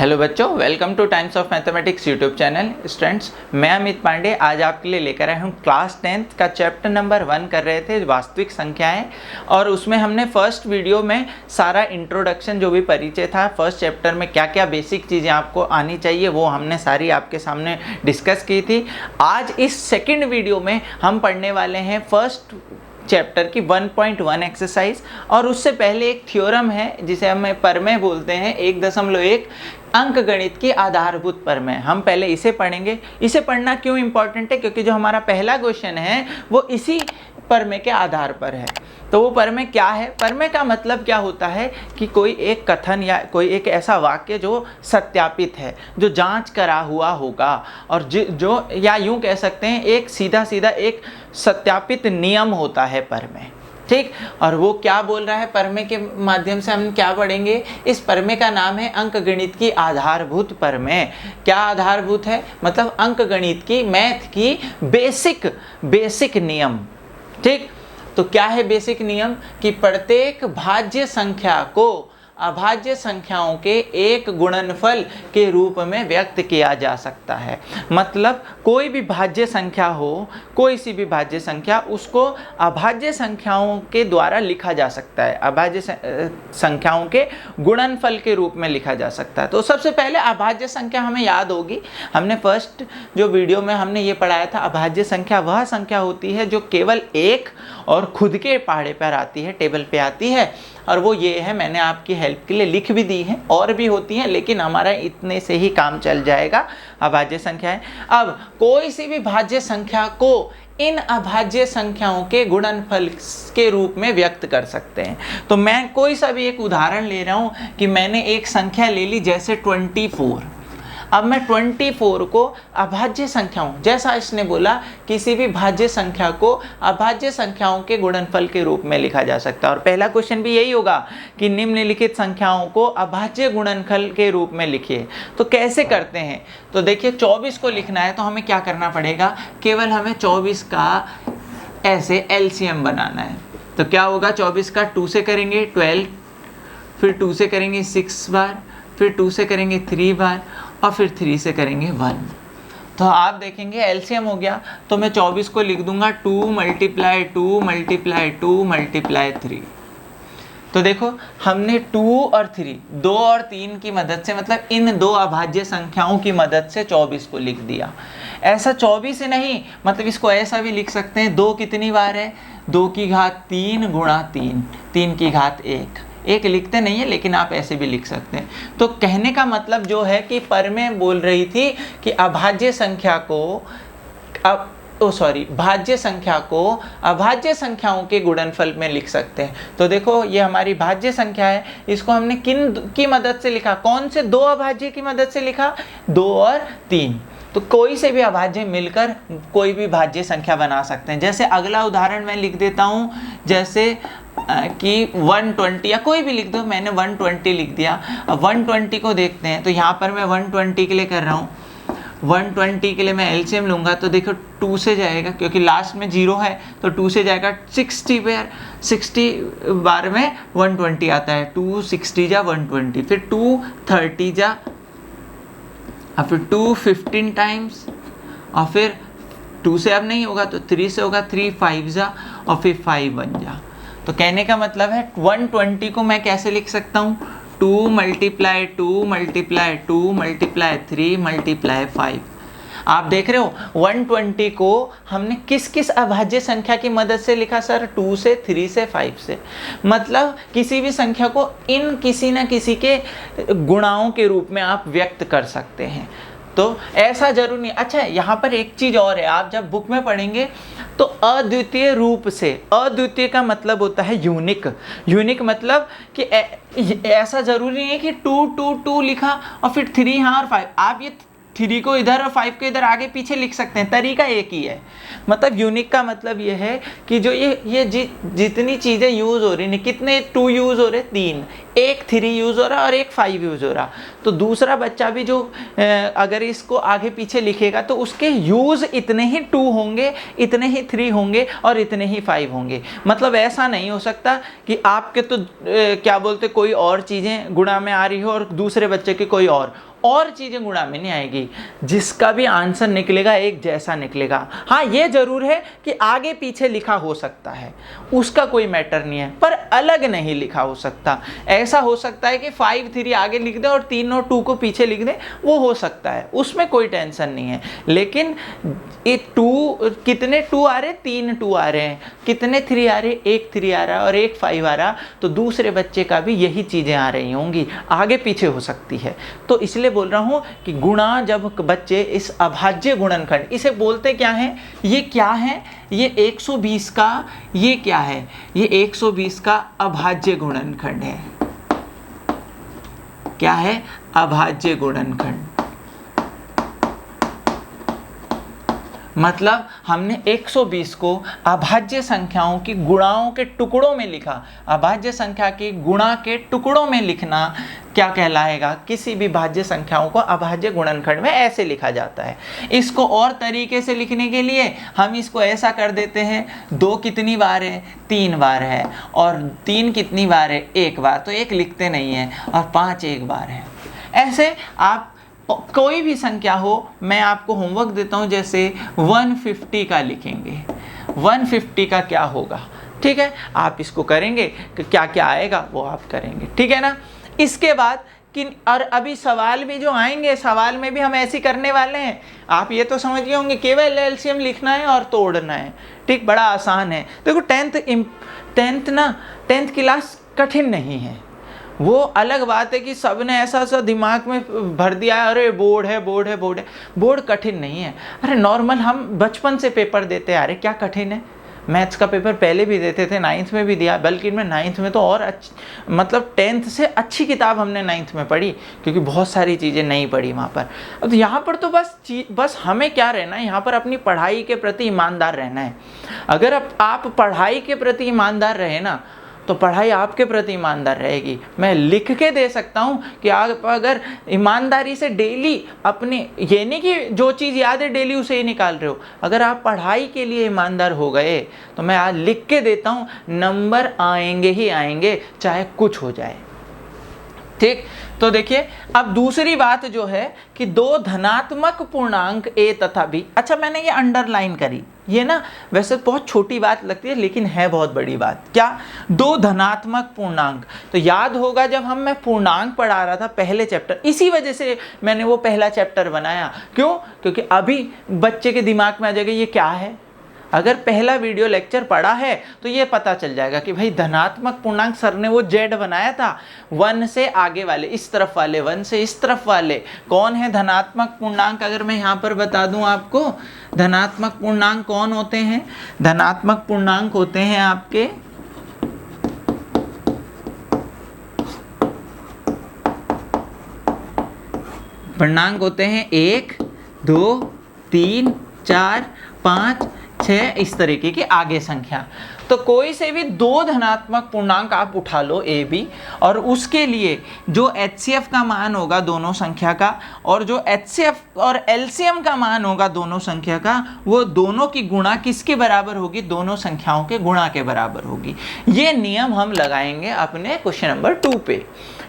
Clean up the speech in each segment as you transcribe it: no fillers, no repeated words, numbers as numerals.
Hello बच्चों, welcome two times of mathematics YouTube channel. Students, मैं अमित पांडे आज आपके लिए लेकर आया हूँ क्लास 10th का चैप्टर नंबर 1 कर रहे थे वास्तविक संख्याएं। और उसमें हमने फर्स्ट वीडियो में सारा इंट्रोडक्शन जो भी परिचय था, फर्स्ट चैप्टर में क्या क्या बेसिक चीज़ें आपको आनी चाहिए वो हमने सारी आपके सामने डिस्कस की थी। आज इस सेकेंड वीडियो में हम पढ़ने वाले हैं फर्स्ट चैप्टर की 1.1 एक्सरसाइज। और उससे पहले एक थ्योरम है जिसे हम परमेय बोलते हैं, 1.1 अंक गणित की आधारभूत परमेय। हम पहले इसे पढ़ेंगे। इसे पढ़ना क्यों इंपॉर्टेंट है? क्योंकि जो हमारा पहला क्वेश्चन है वो इसी परमेय के आधार पर है। तो वो परमेय क्या है? परमेय का मतलब क्या होता है कि कोई एक कथन या कोई एक ऐसा वाक्य जो सत्यापित है, जो जांच करा हुआ होगा, और जो या यूं कह सकते हैं एक सीधा सीधा एक सत्यापित नियम होता है परमेय। ठीक, और वो क्या बोल रहा है परमेय के माध्यम से हम क्या पढ़ेंगे? इस परमेय का नाम है अंक गणित की आधारभूत परमेय। क्या आधारभूत है? मतलब अंक गणित की, मैथ की बेसिक नियम। ठीक, तो क्या है बेसिक नियम? कि प्रत्येक भाज्य संख्या को अभाज्य संख्याओं के एक गुणनफल के रूप में व्यक्त किया जा सकता है। मतलब कोई भी भाज्य संख्या हो, कोई सी भी भाज्य संख्या, उसको अभाज्य संख्याओं के द्वारा लिखा जा सकता है, अभाज्य संख्याओं के गुणनफल के रूप में लिखा जा सकता है। तो सबसे पहले अभाज्य संख्या हमें याद होगी, हमने फर्स्ट जो वीडियो में हमने ये पढ़ाया था। अभाज्य संख्या वह संख्या होती है जो केवल एक और खुद के पहाड़े पर आती है, टेबल पे आती है, और वो ये है। मैंने आपकी हेल्प के लिए लिख भी दी है, और भी होती हैं लेकिन हमारा इतने से ही काम चल जाएगा। अभाज्य संख्याएं। अब कोई सी भी भाज्य संख्या को इन अभाज्य संख्याओं के गुणनफल के रूप में व्यक्त कर सकते हैं। तो मैं कोई सा भी एक उदाहरण ले रहा हूं कि मैंने एक संख्या ले ली जैसे 24। अब मैं 24 को अभाज्य संख्याओं, जैसा इसने बोला, किसी भी भाज्य संख्या को अभाज्य संख्याओं के गुणनफल के रूप में लिखा जा सकता है। और पहला क्वेश्चन भी यही होगा कि निम्नलिखित संख्याओं को अभाज्य गुणनफल के रूप में लिखिए। तो कैसे करते हैं? तो देखिए, 24 को लिखना है तो हमें क्या करना पड़ेगा? केवल हमें 24 का ऐसे एलसीएम बनाना है। तो क्या होगा? 24 का 2 से करेंगे 12, फिर 2 से करेंगे 6 बार, फिर 2 से करेंगे 3 बार, और फिर 3 से करेंगे 1। तो आप देखेंगे एलसीएम हो गया। तो मैं 24 को लिख दूंगा 2 × 2 × 2 × 3। तो देखो, हमने 2 और 3, 2 और 3 की मदद से, मतलब इन दो अभाज्य संख्याओं की मदद से 24 को लिख दिया। ऐसा 24 ही नहीं, मतलब इसको ऐसा भी लिख सकते हैं। 2 कितनी बार है? 2 की घात 3 × 3, 3 की घात 1। एक लिखते नहीं है लेकिन आप ऐसे भी लिख सकते हैं। तो कहने का मतलब जो है कि परमेय बोल रही थी कि अभाज्य संख्या को भाज्य संख्या को अभाज्य संख्याओं के गुणनफल में लिख सकते हैं। तो देखो, ये हमारी भाज्य संख्या है, इसको हमने किन की मदद से लिखा? कौन से दो अभाज्य की मदद से लिखा? 2 और 3। तो कोई से भी अभाज्य मिलकर कोई भी भाज्य संख्या बना सकते हैं। जैसे अगला उदाहरण मैं लिख देता हूँ, जैसे कि 120, या कोई भी लिख दो। मैंने 120 लिख दिया। अब 120 को देखते हैं। तो यहाँ पर मैं 120 के लिए कर रहा हूँ। 120 के लिए मैं एलसीएम लूँगा। तो देखो, 2 से जाएगा, क्योंकि लास्ट में 0 है, तो 2 से जाएगा 60 बार। 60 बार में 120 आता है। 2 60 जा 120, फिर 2 30 जा, और फिर 2 15 टाइम्स, और फिर 2 से अब नहीं होगा तो 3 से होगा। 3 5 जा, और फिर 5 1 जा। तो कहने का मतलब है 120 को मैं कैसे लिख सकता हूँ? 2 × 2 × 2 × 3 × 5। आप देख रहे हो, 120 को हमने किस किस अभाज्य संख्या की मदद से लिखा सर? 2 से, 3 से, 5 से। मतलब किसी भी संख्या को इन किसी न किसी के गुणाओं के रूप में आप व्यक्त कर सकते हैं। तो ऐसा जरूर नहीं। अच्छा, यहाँ पर एक चीज़ और है, आप जब बुक में पढ़ेंगे तो अद्वितीय रूप से, अद्वितीय का मतलब होता है यूनिक। यूनिक मतलब कि ऐसा जरूरी नहीं है कि 2 2 2 लिखा और फिर 3 हाँ और 5। आप ये 3 को इधर और 5 को इधर आगे पीछे लिख सकते हैं, तरीका एक ही है। मतलब यूनिक का मतलब ये है कि जो ये जितनी चीज़ें यूज़ हो रही हैं, कितने 2 यूज़ हो रहे? 3, एक 3 यूज़ हो रहा और एक 5 यूज़ हो रहा। तो दूसरा बच्चा भी जो अगर इसको आगे पीछे लिखेगा तो उसके यूज़ इतने ही 2 होंगे, इतने ही 3 होंगे और इतने ही 5 होंगे। मतलब ऐसा नहीं हो सकता कि आपके तो क्या बोलते कोई और चीज़ें गुणा में आ रही हो और दूसरे बच्चे की कोई और, और चीज़ें गुणा में नहीं आएगी, जिसका भी आंसर निकलेगा एक जैसा निकलेगा। हाँ ये जरूर है कि आगे पीछे लिखा हो सकता है, उसका कोई मैटर नहीं है, पर अलग नहीं लिखा हो सकता। ऐसा हो सकता है कि 5 3 आगे लिख दे और 3 और 2 को पीछे लिख दे, वो हो सकता है, उसमें कोई टेंशन नहीं है। लेकिन ये 2 कितने 2 आ रहे, 3 2 आ रहे हैं, कितने 3 आ रहे, एक 3 आ रहा है और एक 5 आ रहा, तो दूसरे बच्चे का भी यही चीज़ें आ रही होंगी, आगे पीछे हो सकती है। तो इसलिए बोल रहा हूँ कि गुणा जब बच्चे इस अभाज्य गुणनखंड, इसे बोलते क्या है, ये क्या है, ये 120 का, ये क्या है, ये 120 का अभाज्य गुणनखंड है। क्या है, अभाज्य गुणनखंड। मतलब हमने 120 को अभाज्य संख्याओं की गुणाओं के टुकड़ों में लिखा। अभाज्य संख्या के गुणा के टुकड़ों में लिखना क्या कहलाएगा, किसी भी भाज्य संख्याओं को अभाज्य गुणनखंड में ऐसे लिखा जाता है। इसको और तरीके से लिखने के लिए हम इसको ऐसा कर देते हैं, 2 कितनी बार है, 3 बार है, और 3 कितनी बार है, 1 बार, तो 1 लिखते नहीं है, और 5 1 बार है। ऐसे आप कोई भी संख्या हो, मैं आपको होमवर्क देता हूं, जैसे 150 का लिखेंगे, 150 का क्या होगा, ठीक है, आप इसको करेंगे कि क्या क्या आएगा वो आप करेंगे, ठीक है ना। इसके बाद कि और अभी सवाल भी जो आएंगे, सवाल में भी हम ऐसे करने वाले हैं। आप ये तो समझ गए होंगे, केवल एलसीएम लिखना है और तोड़ना है, ठीक, बड़ा आसान है। देखो 10th क्लास कठिन नहीं है, वो अलग बात है कि सबने ऐसा सा दिमाग में भर दिया है, अरे बोर्ड है बोर्ड है बोर्ड है। बोर्ड कठिन नहीं है, अरे नॉर्मल हम बचपन से पेपर देते हैं, अरे क्या कठिन है। मैथ्स का पेपर पहले भी देते थे, 9th में भी दिया, बल्कि मैं 9th में तो और मतलब 10th से अच्छी किताब हमने 9th में पढ़ी, क्योंकि बहुत सारी चीज़ें नहीं पढ़ी वहाँ पर। अब यहाँ पर तो बस हमें क्या रहना है, यहाँ पर अपनी पढ़ाई के प्रति ईमानदार रहना है। अगर आप पढ़ाई के प्रति ईमानदार रहे ना, तो पढ़ाई आपके प्रति ईमानदार रहेगी। मैं लिख के दे सकता हूँ कि आप अगर ईमानदारी से डेली अपनी, ये नहीं कि जो चीज़ याद है डेली उसे ही निकाल रहे हो, अगर आप पढ़ाई के लिए ईमानदार हो गए तो मैं आज लिख के देता हूँ, नंबर आएंगे ही आएंगे, चाहे कुछ हो जाए, ठीक। तो देखिए अब दूसरी बात जो है कि 2 धनात्मक पूर्णांक a तथा b, अच्छा मैंने ये अंडरलाइन करी, ये ना वैसे बहुत छोटी बात लगती है लेकिन है बहुत बड़ी बात। क्या, 2 धनात्मक पूर्णांक, तो याद होगा जब मैं पूर्णांक पढ़ा रहा था पहले चैप्टर, इसी वजह से मैंने वो पहला चैप्टर बनाया। क्यों, क्योंकि अभी बच्चे के दिमाग में आ जाएगा ये क्या है। अगर पहला वीडियो लेक्चर पढ़ा है तो ये पता चल जाएगा कि भाई धनात्मक पूर्णांक सर ने वो जेड बनाया था, 1 से आगे वाले, इस तरफ वाले, 1 से इस तरफ वाले कौन है धनात्मक पूर्णांक। अगर मैं यहाँ पर बता दूं आपको, धनात्मक पूर्णांक कौन होते हैं, धनात्मक पूर्णांक होते हैं आपके पूर्णांक होते हैं 1 2 3 4 5 6, इस तरीके की आगे संख्या। तो कोई से भी 2 धनात्मक पूर्णांक आप उठा लो a b, और उसके लिए जो HCF का मान होगा दोनों संख्या का, और जो HCF और LCM का मान होगा दोनों संख्या का, वो दोनों की गुणा किसके बराबर होगी, दोनों संख्याओं के गुणा के बराबर होगी। ये नियम हम लगाएंगे अपने क्वेश्चन नंबर 2 पे,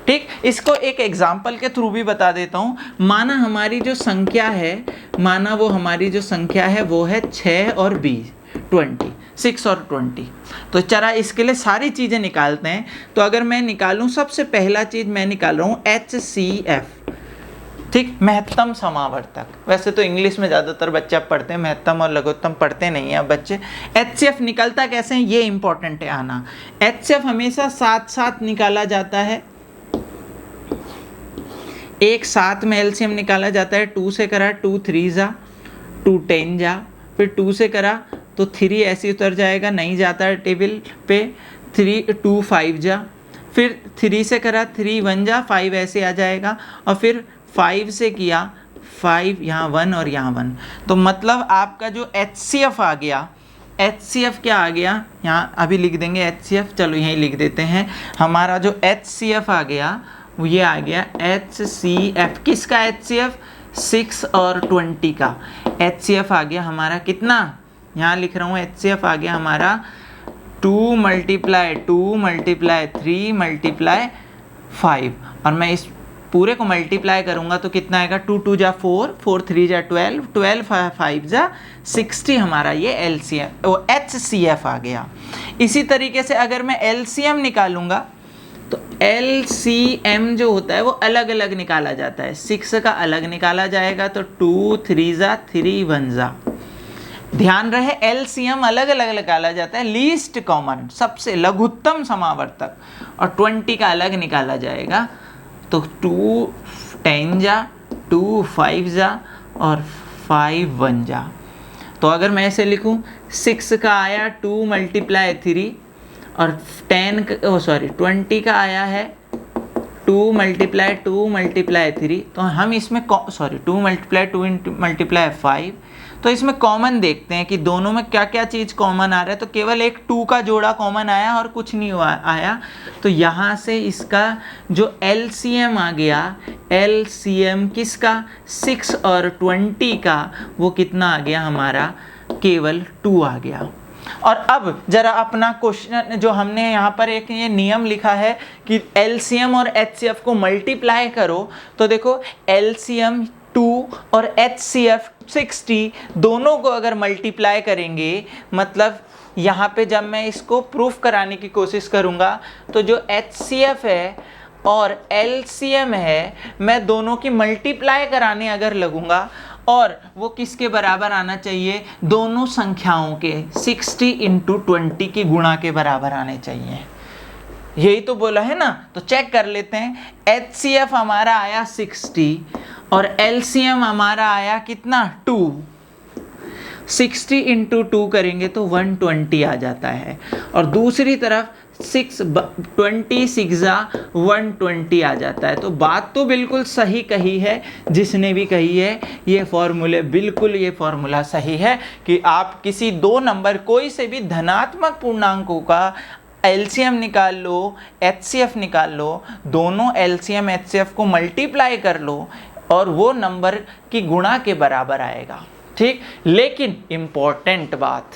ठीक। इसको एक एग्जाम्पल के थ्रू भी बता देता हूँ। माना हमारी जो संख्या है, माना वो हमारी जो संख्या है वो है 6 और 20, 20, 6 और 20। तो चला इसके लिए सारी चीज़ें निकालते हैं। तो अगर मैं निकालूं, सबसे पहला चीज़ मैं निकाल रहा हूँ HCF, ठीक, महत्तम समावर्तक। वैसे तो इंग्लिश में ज़्यादातर बच्चे अब पढ़ते हैं, महत्तम और लघुत्तम पढ़ते नहीं हैं अब बच्चे। HCF निकलता कैसे है, ये इंपॉर्टेंट है आना। HCF हमेशा साथ साथ निकाला जाता है, एक साथ में एलसीएम निकाला जाता है। 2 से करा 2 3 जा 2 10 जा, फिर 2 से करा तो 3 ऐसे उतर जाएगा, नहीं जाता है टेबल पे, 3 2 5 जा, फिर 3 से करा 3 1 जा 5 ऐसे आ जाएगा, और फिर 5 से किया 5, यहाँ 1 और यहाँ 1। तो मतलब आपका जो HCF आ गया, HCF क्या आ गया, यहाँ अभी लिख देंगे HCF, चलो यहीं लिख देते हैं। हमारा जो HCF आ गया वो ये आ गया HCF, किसका HCF, 6 और 20 का HCF आ गया हमारा कितना, यहाँ लिख रहा हूँ HCF आ गया हमारा 2 × 2 × 3 × 5। और मैं इस पूरे को मल्टीप्लाई करूंगा तो कितना आएगा, 2 2 जा 4, 4 3 जा 12, 12 5 जा 60 हमारा ये LCM वो HCF आ गया। इसी तरीके से अगर मैं LCM निकालूंगा तो LCM जो होता है वो अलग अलग निकाला जाता है, 6 का अलग निकाला जाएगा तो 2 3 जा 3 1 जा। ध्यान रहे LCM अलग अलग निकाला जाता है, लीस्ट कॉमन सबसे लघुत्तम समावर्तक, और 20 का अलग निकाला जाएगा तो 2 10 जा 2 5 जा और 5 1 जा। तो अगर मैं ऐसे लिखूं 6 का आया 2 × 3 और 20 का आया है 2 × 2 × 3, तो हम इसमें 2 × 2 × 5, तो इसमें कॉमन देखते हैं कि दोनों में क्या क्या चीज़ कॉमन आ रहा है। तो केवल एक 2 का जोड़ा कॉमन आया और कुछ नहीं हुआ आया, तो यहाँ से इसका जो LCM आ गया, LCM किसका, 6 और 20 का, वो कितना आ गया हमारा, केवल 2 आ गया। और अब जरा अपना क्वेश्चन जो हमने यहाँ पर एक ये नियम लिखा है कि LCM और HCF को मल्टीप्लाई करो, तो देखो LCM 2 और HCF 60 दोनों को अगर मल्टीप्लाई करेंगे, मतलब यहाँ पे जब मैं इसको प्रूफ कराने की कोशिश करूँगा तो जो HCF है और LCM है, मैं दोनों की मल्टीप्लाई कराने अगर लगूंगा और वो किसके बराबर आना चाहिए, दोनों संख्याओं के 60 × 20 की गुणा के बराबर आने चाहिए। यही तो बोला है ना। तो चेक कर लेते हैं, HCF हमारा आया 60 और LCM हमारा आया कितना, 2। 60 × 2 करेंगे तो 120 आ जाता है, और दूसरी तरफ 26 जा 120 आ जाता है। तो बात तो बिल्कुल सही कही है जिसने भी कही है, ये फॉर्मूले बिल्कुल ये फॉर्मूला सही है कि आप किसी दो नंबर कोई से भी धनात्मक पूर्णांकों का LCM निकाल लो, HCF निकाल लो, दोनों LCM HCF को मल्टीप्लाई कर लो और वो नंबर की गुणा के बराबर आएगा। ठीक, लेकिन इम्पोर्टेंट बात,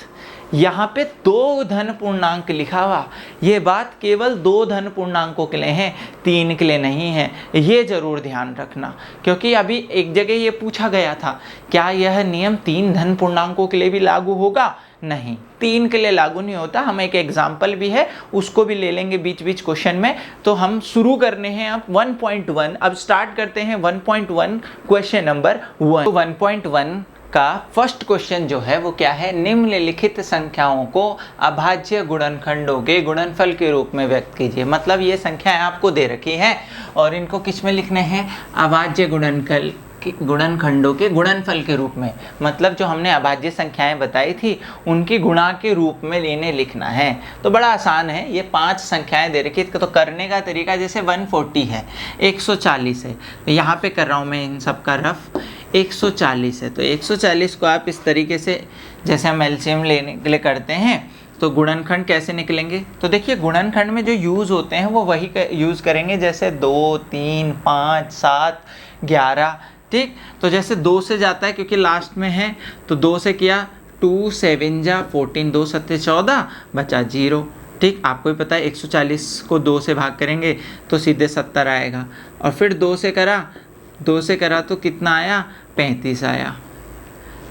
यहाँ पे 2 धन पूर्णांक लिखा हुआ, ये बात केवल 2 धन पूर्णांकों के लिए है, 3 के लिए नहीं है। ये जरूर ध्यान रखना, क्योंकि अभी एक जगह ये पूछा गया था, क्या यह नियम 3 धन पूर्णांकों के लिए भी लागू होगा? नहीं, 3 के लिए लागू नहीं होता। हम एक एग्जाम्पल भी है, उसको भी ले लेंगे बीच बीच क्वेश्चन में। तो हम शुरू करने हैं अब 1.1। अब स्टार्ट करते हैं 1.1 क्वेश्चन नंबर 1। तो 1.1 का फर्स्ट क्वेश्चन जो है वो क्या है, निम्नलिखित संख्याओं को अभाज्य गुणनखंडों के गुणनफल के रूप में व्यक्त कीजिए। मतलब ये संख्याएं आपको दे रखी हैं और इनको किस में लिखने हैं, अभाज्य गुणनखंडों के गुणनफल के रूप में। मतलब जो हमने अभाज्य संख्याएं बताई थी उनकी गुणा के रूप में इन्हें लिखना है। तो बड़ा आसान है, ये 5 संख्याएं दे रखी है। तो करने का तरीका, जैसे 140 है, 140 है, तो यहाँ पे कर रहा हूँ मैं इन सब का रफ। 140 है तो 140 को आप इस तरीके से, जैसे हम LCM लेने के लिए करते हैं, तो गुणनखंड कैसे निकलेंगे। तो देखिए गुणनखंड में जो यूज़ होते हैं वो वही यूज़ करेंगे, जैसे 2 3 5 7 11। ठीक, तो जैसे 2 से जाता है क्योंकि लास्ट में है, तो 2 से किया 2 7 जा 14, 2 7 14, बचा 0। ठीक, आपको भी पता है 140 को 2 से भाग करेंगे तो सीधे 70 आएगा। और फिर 2 से करा तो कितना आया, 35 आया।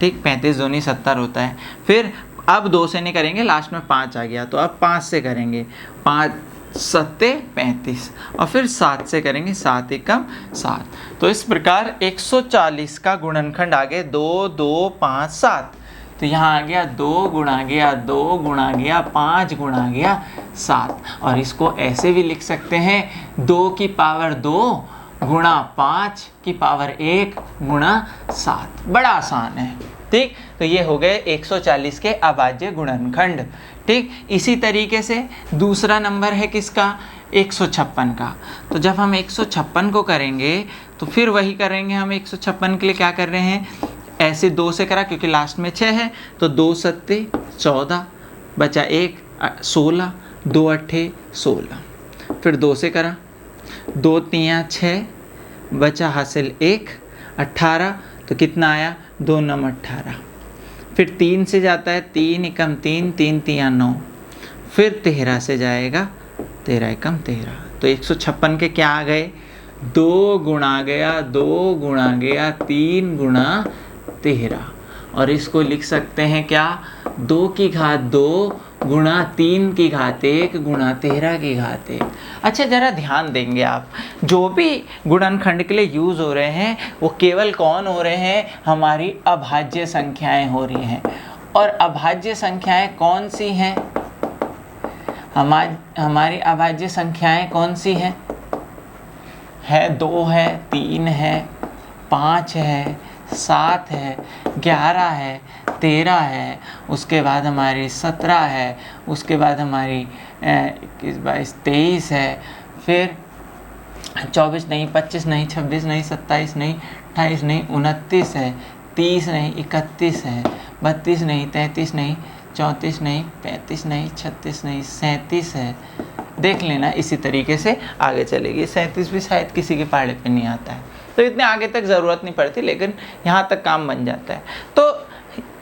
ठीक, 35 दूनी 70 होता है। फिर अब 2 से नहीं करेंगे, लास्ट में 5 आ गया, तो अब 5 से करेंगे, 5 7 35, और फिर 7 से करेंगे, 7 एकम 7। तो इस प्रकार 140 का गुणनखंड आ गए 2 2 5 7। तो यहाँ आ गया 2 गुणा गया 2 गुणा गया 5 गुणा गया 7। और इसको ऐसे भी लिख सकते हैं, 2 की पावर 2 गुणा 5 की पावर 1 गुणा 7। बड़ा आसान है। ठीक, तो ये हो गए 140 के अभाज्य गुणनखंड। ठीक, इसी तरीके से दूसरा नंबर है किसका, 156 का। तो जब हम 156 को करेंगे तो फिर वही करेंगे हम। 156 के लिए क्या कर रहे हैं, ऐसे 2 से करा क्योंकि लास्ट में 6 है, तो 2 7 14, बचा 1 16, 2 8 16। फिर 2 से करा, 2 3 6, बचा हासिल 1 18, तो कितना आया, 2 9 18। फिर 3 से जाता है, 3 एकम 3, 3 3 9। फिर 13 से जाएगा, 13 एकम 13। तो 156 के क्या आ गए, 2 गुणा गया 2 गुणा गया 3 गुणा 13, और इसको लिख सकते हैं क्या, 2 की घात 2 गुणा 3 की घात 1 गुणा 13 की घात 1। अच्छा, जरा ध्यान देंगे आप, जो भी गुणनखंड के लिए यूज हो रहे हैं वो केवल कौन हो रहे हैं, हमारी अभाज्य संख्याएं हो रही हैं। और अभाज्य संख्याएं कौन सी हैं, हमारी अभाज्य संख्याएं कौन सी हैं, है 2 है, 3 है, 5 है, 7 है, 11 है, 13 है, उसके बाद हमारी 17 है, उसके बाद हमारी 21, 22, 23 है, फिर 24 नहीं, 25 नहीं, 26 नहीं, 27 नहीं, 28 नहीं, 29 है, 30 नहीं, 31 है, 32 नहीं, 33 नहीं, 34 नहीं, 35 नहीं, 36 नहीं, 37 है। देख लेना, इसी तरीके से आगे चलेगी। 37 भी शायद किसी के पहाड़े पे नहीं आता है, तो इतने आगे तक ज़रूरत नहीं पड़ती, लेकिन यहाँ तक काम बन जाता है। तो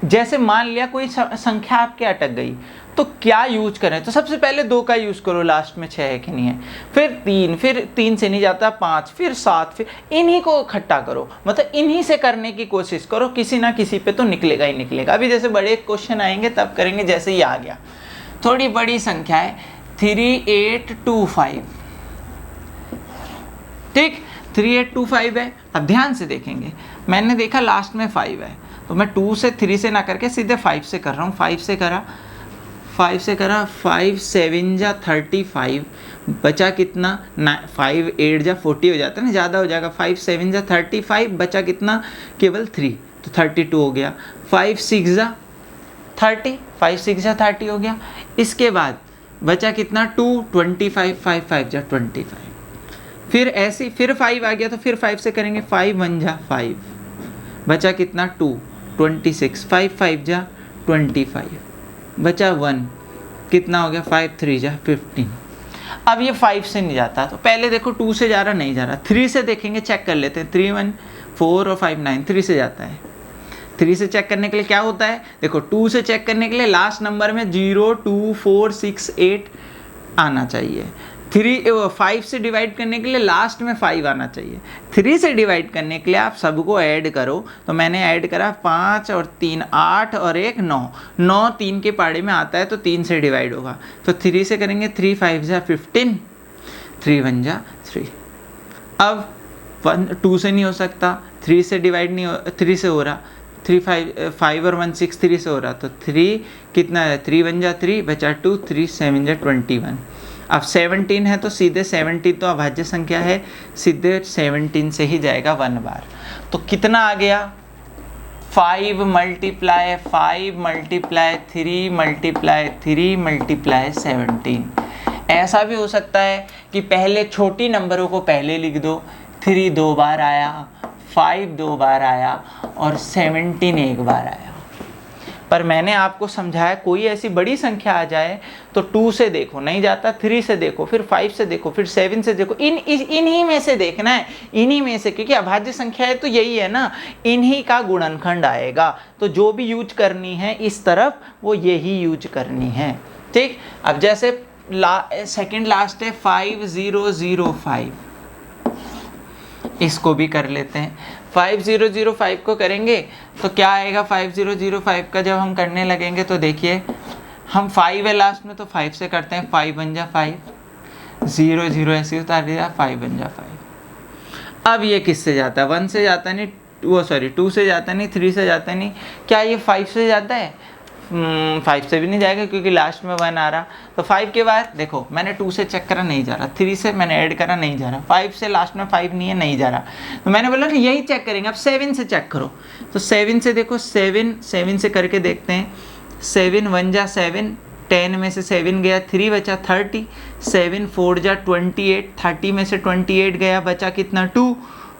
जैसे मान लिया कोई संख्या आपके अटक गई, तो क्या यूज करें, तो सबसे पहले 2 का यूज करो, लास्ट में 6 है कि नहीं है, फिर 3 से नहीं जाता 5, फिर 7, फिर इन्हीं को इकट्ठा करो, मतलब इन्हीं से करने की कोशिश करो, किसी ना किसी पे तो निकलेगा ही निकलेगा। अभी जैसे बड़े क्वेश्चन आएंगे तब करेंगे, जैसे ही आ गया थोड़ी बड़ी संख्या है 3825, ठीक, 3825 है। अब ध्यान से देखेंगे, मैंने देखा लास्ट में 5 है, तो मैं 2 से 3 से ना करके सीधे 5 से कर रहा हूँ। 5 से करा 5 7 जा 35, बचा कितना, 5 8 जा 40 हो जाता है ना, ज़्यादा हो जाएगा। 5 7 जा 35, बचा कितना, केवल 3, तो 32 हो गया। 5 6 जा 30, 5 6 जा 30 हो गया। इसके बाद बचा कितना, 2 25, 5 5 जा 25, फिर ऐसे फिर 5 आ गया, तो फिर 5 से करेंगे, 5 1 जा 5, बचा कितना, 2 26, 5 5 जा 25, बचा 1, कितना हो गया, 5 3 जा 15। अब ये 5 से नहीं जाता, तो पहले देखो 2 से जा रहा, नहीं जा रहा, 3 से देखेंगे, चेक कर लेते हैं। 3 1 4 और 5 9, 3 से जाता है। 3 से चेक करने के लिए क्या होता है, देखो 2 से चेक करने के लिए लास्ट नंबर में 0 2 4 6 8 आना चाहिए। 5 से डिवाइड करने के लिए लास्ट में 5 आना चाहिए। 3 से डिवाइड करने के लिए आप सबको ऐड करो, तो मैंने ऐड करा 5 और 3 8 और 1 9, 9 3 के पाड़े में आता है, तो 3 से डिवाइड होगा, तो 3 से करेंगे, 3 5 जा 15, 3 1 जा 3। अब 2 से नहीं हो सकता, 3 से डिवाइड नहीं हो, 3 से हो रहा, 3 5 और 1 6, 3 से हो रहा, तो 3 कितना है, 3 1 जा 3, बचा 2, 3 7 जा 21। अब 17 है, तो सीधे 17 तो अभाज्य संख्या है, सीधे 17 से ही जाएगा 1 बार। तो कितना आ गया, 5 मल्टीप्लाई 5 मल्टीप्लाई 3 मल्टीप्लाई 3 मल्टीप्लाई 17। ऐसा भी हो सकता है कि पहले छोटी नंबरों को पहले लिख दो, 3 2 बार आया, 5 2 बार आया और 17 1 बार आया। पर मैंने आपको समझाया, कोई ऐसी बड़ी संख्या आ जाए तो 2 से देखो, नहीं जाता, 3 से देखो, फिर 5 से देखो, फिर 7 से देखो, इन्हीं में से देखना है, इन्हीं में से, क्योंकि अभाज्य संख्या है तो यही है ना, इन्हीं का गुणनखंड आएगा। तो जो भी यूज करनी है इस तरफ, वो यही यूज करनी है, ठीक। अब जैसे सेकंड लास्ट है 5005, इसको भी कर लेते हैं। 5005 को करेंगे तो क्या आएगा, 5005 का जब हम करने लगेंगे तो देखिए, हम 5 है लास्ट में, तो 5 से करते हैं, 5 1 जा 5, 0 0 ऐसे उतार दिया, 5 1 जा 5। अब ये किससे जाता है, 1 से जाता नहीं, 2 से जाता नहीं, 3 से जाता नहीं, क्या ये 5 से जाता है, 5 से भी नहीं जाएगा क्योंकि लास्ट में 1 आ रहा। तो 5 के बाद देखो, मैंने 2 से चेक करा, नहीं जा रहा, 3 से मैंने ऐड करा, नहीं जा रहा, 5 से लास्ट में 5 नहीं है, नहीं जा रहा, तो मैंने बोला कि यही चेक करेंगे। अब 7 से चेक करो, तो 7 से देखो, 7 से करके देखते हैं, 7 1 जा 7, 10 में से 7 गया, 3 बचा 30, 7 4 जा 28, 30 में से 28 गया, बचा कितना 2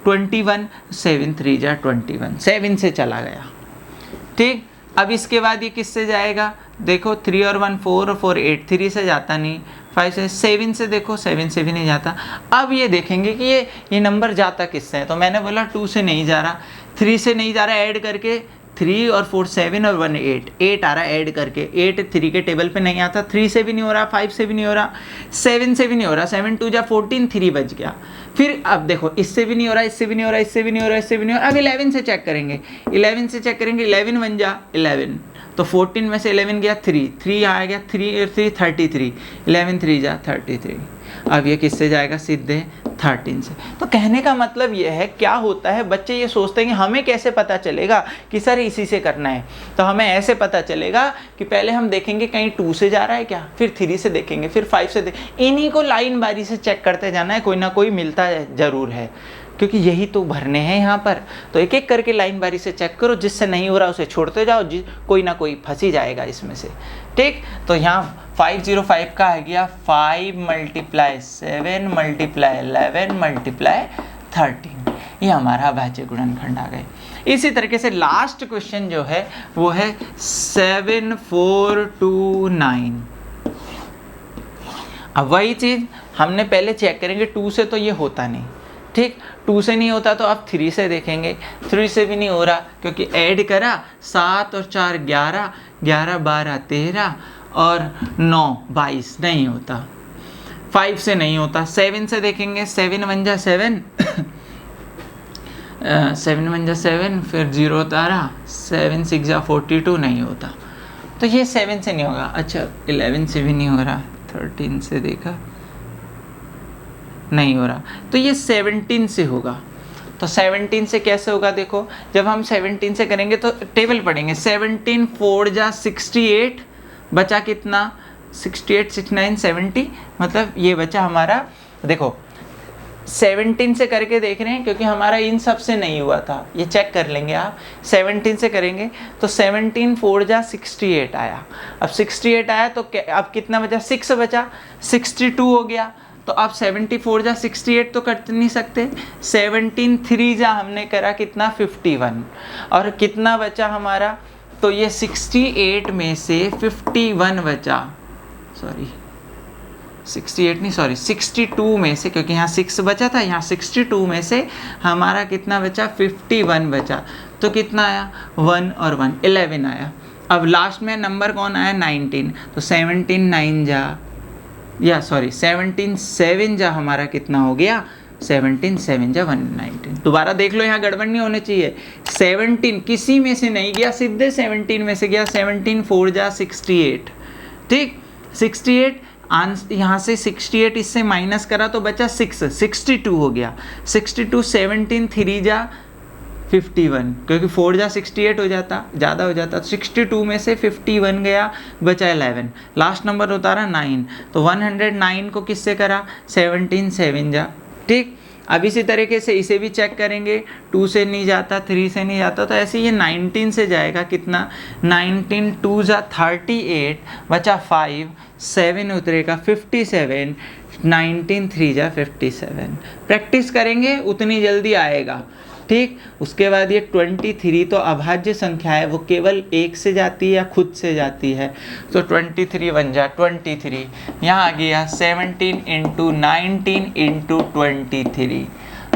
21, 7 3 जा 21, 7 से चला गया, ठीक। अब इसके बाद ये किससे जाएगा, देखो 3 और 1 4 और 4 8, 3 से जाता नहीं, 5 से, 7 से देखो, 7 से भी नहीं जाता। अब ये देखेंगे कि ये नंबर जाता किससे है, तो मैंने बोला 2 से नहीं जा रहा, 3 से नहीं जा रहा, ऐड करके 3 और 4 7 और 1 8 आ रहा है ऐड करके। 8 3 के टेबल पे नहीं आता, 3 से भी नहीं हो रहा, 5 से भी नहीं हो रहा, 7 से भी नहीं हो रहा, 7 2 जा 14, 3 बच गया। फिर अब देखो इससे भी नहीं हो रहा, इससे भी नहीं हो रहा, इससे भी नहीं हो रहा, इससे भी नहीं हो रहा। अब 11 से चेक करेंगे, 11 से चेक करेंगे, 11 1 जा 11, तो 14 में से 11 गया 3 आ गया, 3 3 33, 11 3 जा 33। अब ये किससे जाएगा? सीधे 13 से। तो कहने का मतलब ये है, क्या होता है बच्चे ये सोचते हैं कि हमें कैसे पता चलेगा कि सर इसी से करना है। तो हमें ऐसे पता चलेगा कि पहले हम देखेंगे कहीं 2 से जा रहा है क्या, फिर 3 से देखेंगे, फिर 5 से इन्हीं को लाइन बारी से चेक करते जाना है, कोई ना कोई मिलता जरूर है, क्योंकि यही तो भरने हैं यहाँ पर। तो एक एक करके लाइन बारी से चेक करो, जिससे नहीं हो रहा उसे छोड़ते जाओ, कोई ना कोई फंसी जाएगा इसमें से। ठीक, तो यहाँ 505 का आ गया 5 × 7 × 11 × 13, ये हमारा अभाज्य गुणनखंड आ गए। इसी तरीके से लास्ट क्वेश्चन जो है वो है 7 4 2 9। अब वही चीज हमने पहले चेक करेंगे, 2 से तो ये होता नहीं। ठीक, 2 से नहीं होता तो अब 3 से देखेंगे, 3 से भी नहीं हो रहा क्योंकि ऐड करा, 7 और 4 11, 11 12 13 और 9 22, नहीं होता। 5 से नहीं होता, 7 से देखेंगे, 7 1 जा 7 7 1 जा 7, फिर 0 तारा, 7 6 जा 42, नहीं होता। तो ये 7 से नहीं होगा। अच्छा 11 से भी नहीं हो रहा, 13 से देखा नहीं हो रहा, तो ये 17 से होगा। तो 17 से कैसे होगा? देखो जब हम 17 से करेंगे तो टेबल पढ़ेंगे, 17 4 जा 68, बचा कितना? 68 69 70, मतलब ये बचा हमारा। देखो 17 से करके देख रहे हैं क्योंकि हमारा इन सब से नहीं हुआ था, ये चेक कर लेंगे आप। 17 से करेंगे तो 17 4 जा 68 आया। अब 68 आया तो अब कितना बचा? 6 बचा, 62 हो गया। तो आप 74 जा 68 तो कर नहीं सकते, 17 3 जा हमने करा कितना? 51, और कितना बचा हमारा? तो ये 68 में से 51 बचा, सॉरी 68 नहीं, सॉरी 62 में से, क्योंकि यहाँ 6 बचा था, यहाँ 62 में से हमारा कितना बचा? 51 बचा। तो कितना आया? 1 और 1 11 आया। अब लास्ट में नंबर कौन आया? 19, तो 17 9 जा, या सॉरी 17 7 जा हमारा कितना हो गया? 17 7 जा 119। दोबारा देख लो, यहाँ गड़बड़ नहीं होनी चाहिए। 17 किसी में से नहीं गया, सीधे 17 में से गया। 17 4 जा 68, ठीक 68, यहाँ से 68 इससे माइनस करा तो बचा 6, 62 हो गया। 62 17 3 जा 51, क्योंकि 4 जा 68 हो जाता, ज़्यादा हो जाता। 62 में से 51 गया, बचा 11। लास्ट नंबर होता रहा 9, तो 109 को किससे करा? 17 7 जा, ठीक। अब इसी तरीके से इसे भी चेक करेंगे, 2 से नहीं जाता, 3 से नहीं जाता, तो ऐसे ये 19 से जाएगा। कितना? 19 2 जा 38, बचा 5, 7 उतरेगा 57, 19 3 जा 57। प्रैक्टिस करेंगे उतनी जल्दी आएगा, ठीक। उसके बाद ये 23, तो अभाज्य संख्या है, वो केवल 1 से जाती है या खुद से जाती है। तो 23 बन जा 23, यहाँ आ गया 17 × 19 × 23।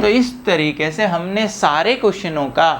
तो इस तरीके से हमने सारे क्वेश्चनों का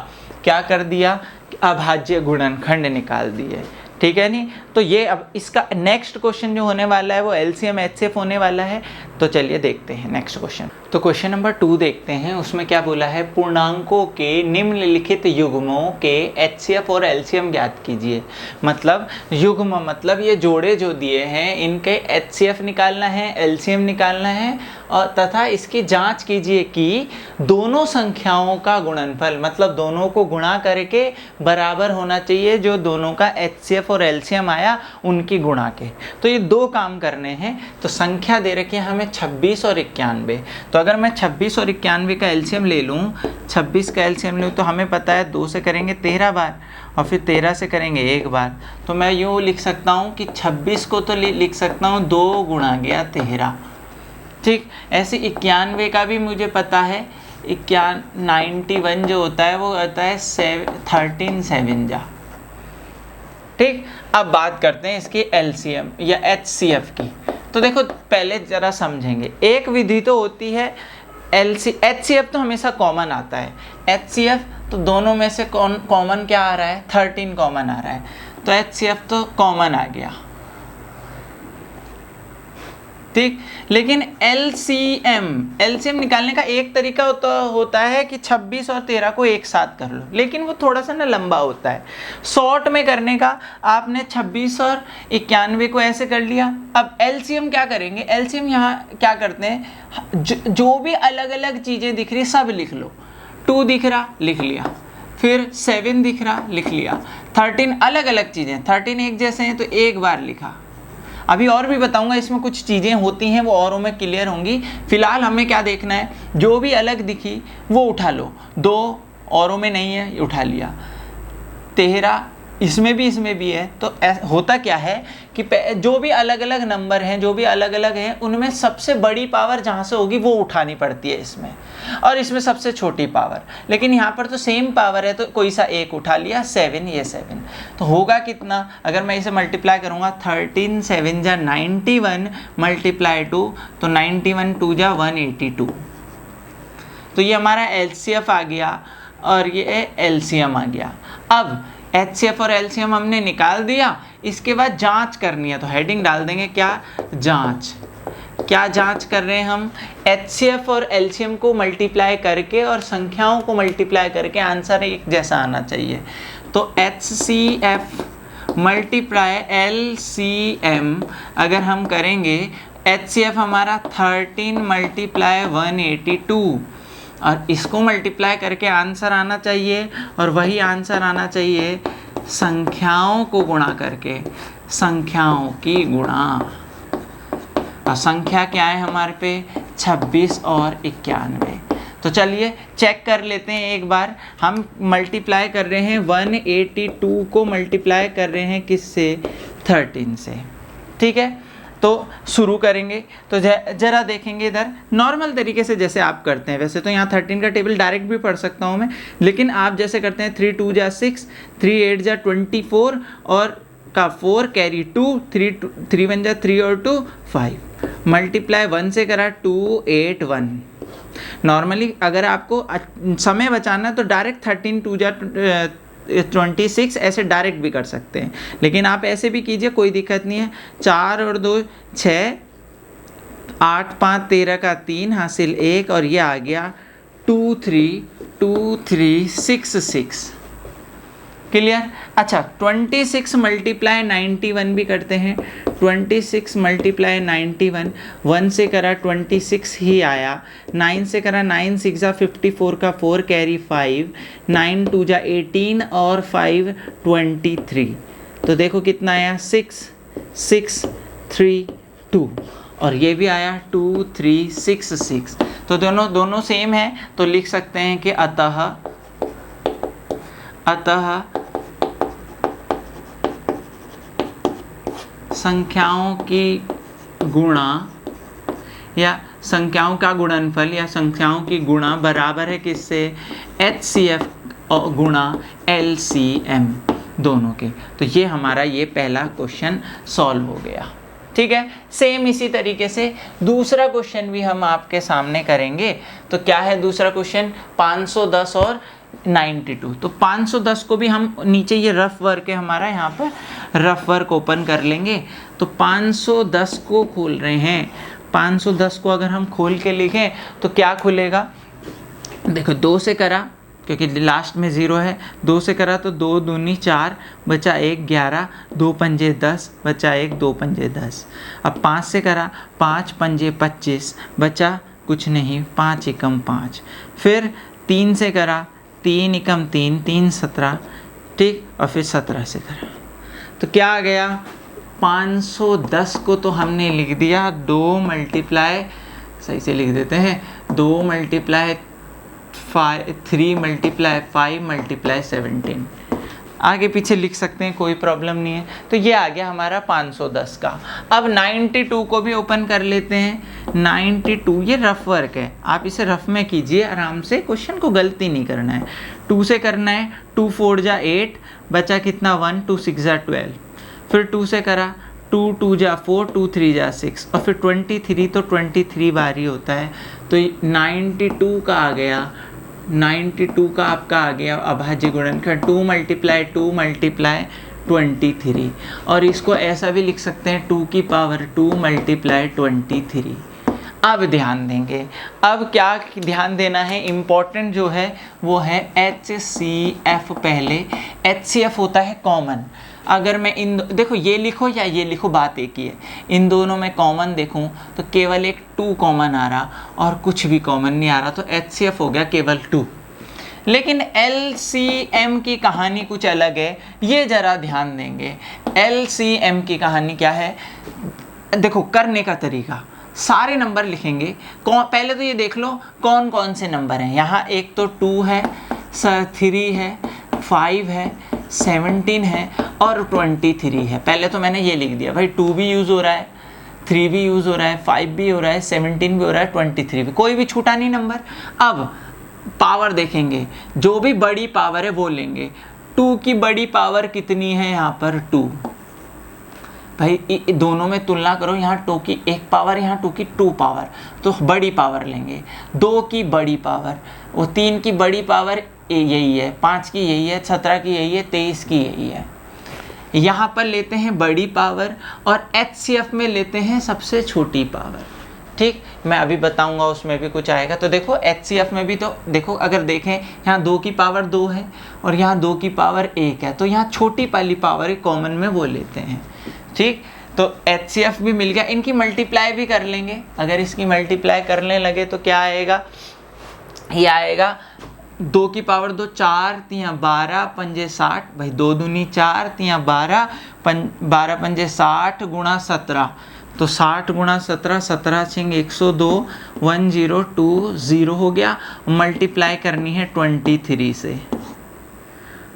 क्या कर दिया? अभाज्य गुणनखंड निकाल दिए, ठीक है नहीं। तो ये अब इसका नेक्स्ट क्वेश्चन जो होने वाला है वो LCM HCF होने वाला है। तो चलिए देखते हैं नेक्स्ट क्वेश्चन। तो क्वेश्चन नंबर 2 देखते हैं, उसमें क्या बोला है? पूर्णांकों के निम्नलिखित युग्मों के HCF और LCM ज्ञात कीजिए। मतलब युग्म मतलब ये जोड़े जो दिए हैं, इनके HCF निकालना है, LCM निकालना है, और तथा इसकी जांच कीजिए कि दोनों संख्याओं का गुणनफल, मतलब दोनों को गुणा करके बराबर होना चाहिए, जो दोनों का HCF और LCM आया उनकी गुणा के। तो ये 2 काम करने हैं। तो संख्या दे रखी है हमें 26 और 91। तो अगर मैं 26 और 91 का LCM ले लूँ, 26 का LCM लूँ, तो हमें पता है 2 से करेंगे 13 बार और फिर 13 से करेंगे 1 बार। तो मैं यूँ लिख सकता हूँ कि 26 को तो लिख सकता हूँ 2 गुणा गया 13, ठीक। ऐसे 91 का भी मुझे पता है, 91 जो होता है वो होता है 13 7 जा, ठीक। अब बात करते हैं इसकी LCM या HCF की। तो देखो पहले ज़रा समझेंगे, एक विधि तो होती है HCF तो हमेशा कॉमन आता है। HCF तो दोनों में से कॉमन क्या आ रहा है, 13 कॉमन आ रहा है, तो HCF तो कॉमन आ गया, ठीक। लेकिन LCM निकालने का एक तरीका होता है कि 26 और 13 को एक साथ कर लो, लेकिन वो थोड़ा सा ना लंबा होता है। शॉर्ट में करने का आपने 26 और 91 को ऐसे कर लिया। अब LCM क्या करेंगे, LCM यहाँ क्या करते हैं, जो भी अलग अलग चीज़ें दिख रही सब लिख लो। 2 दिख रहा लिख लिया, फिर 7 दिख रहा लिख लिया, 13 अलग अलग चीज़ें, 13 एक जैसे हैं तो एक बार लिखा। अभी और भी बताऊंगा, इसमें कुछ चीज़ें होती हैं वो औरों में क्लियर होंगी। फिलहाल हमें क्या देखना है, जो भी अलग दिखी वो उठा लो, 2 औरों में नहीं है उठा लिया, 13 इसमें भी है। तो होता क्या है कि जो भी अलग अलग नंबर हैं, जो भी अलग अलग हैं, उनमें सबसे बड़ी पावर जहाँ से होगी वो उठानी पड़ती है इसमें, और इसमें सबसे छोटी पावर। लेकिन यहाँ पर तो सेम पावर है, तो कोई सा एक उठा लिया, 7, ये 7। तो होगा कितना, अगर मैं इसे मल्टीप्लाई करूँगा, 13 7 जा 91 मल्टीप्लाई 2, तो 91 2 जा 182। तो ये हमारा LCF आ गया और ये LCM आ गया। अब HCF और LCM हमने निकाल दिया, इसके बाद जांच करनी है, तो हेडिंग डाल देंगे क्या, जांच। क्या जांच कर रहे हैं हम, HCF और LCM को मल्टीप्लाई करके और संख्याओं को मल्टीप्लाई करके आंसर एक जैसा आना चाहिए। तो HCF मल्टीप्लाई LCM अगर हम करेंगे, HCF हमारा 13 मल्टीप्लाई 182, और इसको मल्टीप्लाई करके आंसर आना चाहिए, और वही आंसर आना चाहिए संख्याओं को गुणा करके, संख्याओं की गुणा। और संख्या क्या है हमारे पे, 26 और 91। तो चलिए चेक कर लेते हैं एक बार। हम मल्टीप्लाई कर रहे हैं 182 को मल्टीप्लाई कर रहे हैं किससे, 13 से, ठीक है। तो शुरू करेंगे, तो जरा देखेंगे इधर नॉर्मल तरीके से जैसे आप करते हैं। वैसे तो यहाँ 13 का टेबल डायरेक्ट भी पढ़ सकता हूँ मैं, लेकिन आप जैसे करते हैं 3 2 जा 6, 3 8 जा 24 और का 4 कैरी 2, 3 1 जा 3 और 2 5, मल्टीप्लाई 1 से करा 281। नॉर्मली अगर आपको समय बचाना है तो डायरेक्ट 13 2 जा 26 ऐसे डायरेक्ट भी कर सकते हैं, लेकिन आप ऐसे भी कीजिए, कोई दिक्कत नहीं है। 4 और 2 6, 8 5 13 का 3 हासिल 1, और ये आ गया 2 3 2 3 6 6। क्लियर। अच्छा 26 मल्टीप्लाई 91 भी करते हैं। 26 मल्टीप्लाई 91, 1 से करा 26 ही आया, 9 से करा 9 6 जा 54 का 4 कैरी 5, 9 2 जा 18 और 5 23। तो देखो कितना आया, 6 6 3 2, और ये भी आया 2 3 6 6। तो दोनों सेम है, तो लिख सकते हैं कि अतः संख्याओं की गुणा या संख्याओं का गुणनफल या संख्याओं की गुणा बराबर है किससे, HCF गुणा LCM दोनों के। तो ये हमारा ये पहला क्वेश्चन सॉल्व हो गया, ठीक है। सेम इसी तरीके से दूसरा क्वेश्चन भी हम आपके सामने करेंगे। तो क्या है दूसरा क्वेश्चन, 510 और 92। तो 510 को भी हम नीचे ये रफ वर्क है हमारा, यहाँ पर रफ वर्क ओपन कर लेंगे। तो 510 को खोल रहे हैं, 510 को अगर हम खोल के लिखें तो क्या खुलेगा, देखो 2 से करा क्योंकि लास्ट में 0 है, 2 से करा तो 2 दूनी 4 बचा 1 11, 2 पंजे 10 बचा 1 2 पंजे 10। अब 5 से करा 5 पंजे 25 बचा कुछ नहीं, 5 एकम 5। फिर 3 से करा 3 एकम 3 3 17, ठीक। और फिर 17 से करा तो क्या आ गया, 510 को तो हमने लिख दिया 2 मल्टीप्लाई, सही से लिख देते हैं, 2 मल्टीप्लाई 3 मल्टीप्लाई 5 मल्टीप्लाई 17। आगे पीछे लिख सकते हैं, कोई प्रॉब्लम नहीं है। तो ये आ गया हमारा 510 का। अब 92 को भी ओपन कर लेते हैं। 92 ये रफ वर्क है, आप इसे रफ में कीजिए आराम से, क्वेश्चन को गलती नहीं करना है। 2 से करना है, 2 4 जा 8 बचा कितना 1, 2 6 जा 12। फिर 2 से करा 2 2 जा 4, 2 3 जा 6, और फिर 23 तो 23 बार ही होता है। तो 92 का आ गया 92 का आपका आ गया अभाज्य गुणनखंड, 2 मल्टीप्लाई 2 मल्टीप्लाई 23, और इसको ऐसा भी लिख सकते हैं 2 की पावर 2 मल्टीप्लाई 23। अब ध्यान देंगे, अब क्या ध्यान देना है, इम्पॉर्टेंट जो है वो है HCF। पहले HCF होता है कॉमन। अगर मैं देखो ये लिखो या ये लिखो, बात एक ही है। इन दोनों में कॉमन देखूं तो केवल एक 2 कॉमन आ रहा और कुछ भी कॉमन नहीं आ रहा, तो HCF हो गया केवल 2। लेकिन LCM की कहानी कुछ अलग है, ये ज़रा ध्यान देंगे। LCM की कहानी क्या है, देखो करने का तरीका, सारे नंबर लिखेंगे। पहले तो ये देख लो कौन कौन से नंबर हैं। यहाँ एक तो 2 है, 3 है, 5 है, 17 है और 23 है। पहले तो मैंने ये लिख दिया भाई, 2 भी यूज़ हो रहा है, 3 भी यूज़ हो रहा है, 5 भी हो रहा है, 17 भी हो रहा है, 23 भी, कोई भी छूटा नहीं नंबर। अब पावर देखेंगे, जो भी बड़ी पावर है वो लेंगे। 2 की बड़ी पावर कितनी है, यहाँ पर 2। भाई दोनों में तुलना करो, यहाँ 2 की 1 पावर, यहाँ 2 की 2 पावर, तो बड़ी पावर लेंगे। 2 की बड़ी पावर, वो 3 की बड़ी पावर यही है, 5 की यही है, 17 की यही है, 23 की यही है। यहाँ पर लेते हैं बड़ी पावर और HCF में लेते हैं सबसे छोटी पावर। ठीक, मैं अभी बताऊंगा, उसमें भी कुछ आएगा। तो देखो HCF में भी तो देखो, अगर देखें यहाँ 2 की पावर 2 है और यहाँ 2 की पावर 1 है, तो यहाँ छोटी वाली पावर कॉमन में वो लेते हैं। ठीक, तो HCF भी मिल गया। इनकी मल्टीप्लाई भी कर लेंगे। अगर इसकी मल्टीप्लाई करने लगे तो क्या आएगा, ये आएगा 2 की पावर 2, 4 तियाँ 12 पंजे 60, भाई 2 दूनी 4 तियाँ 12, 12 पंजे 60 गुणा 17, तो 60 गुणा 17, 17 छिंग 102, 1020 हो गया। मल्टीप्लाई करनी है 23 से,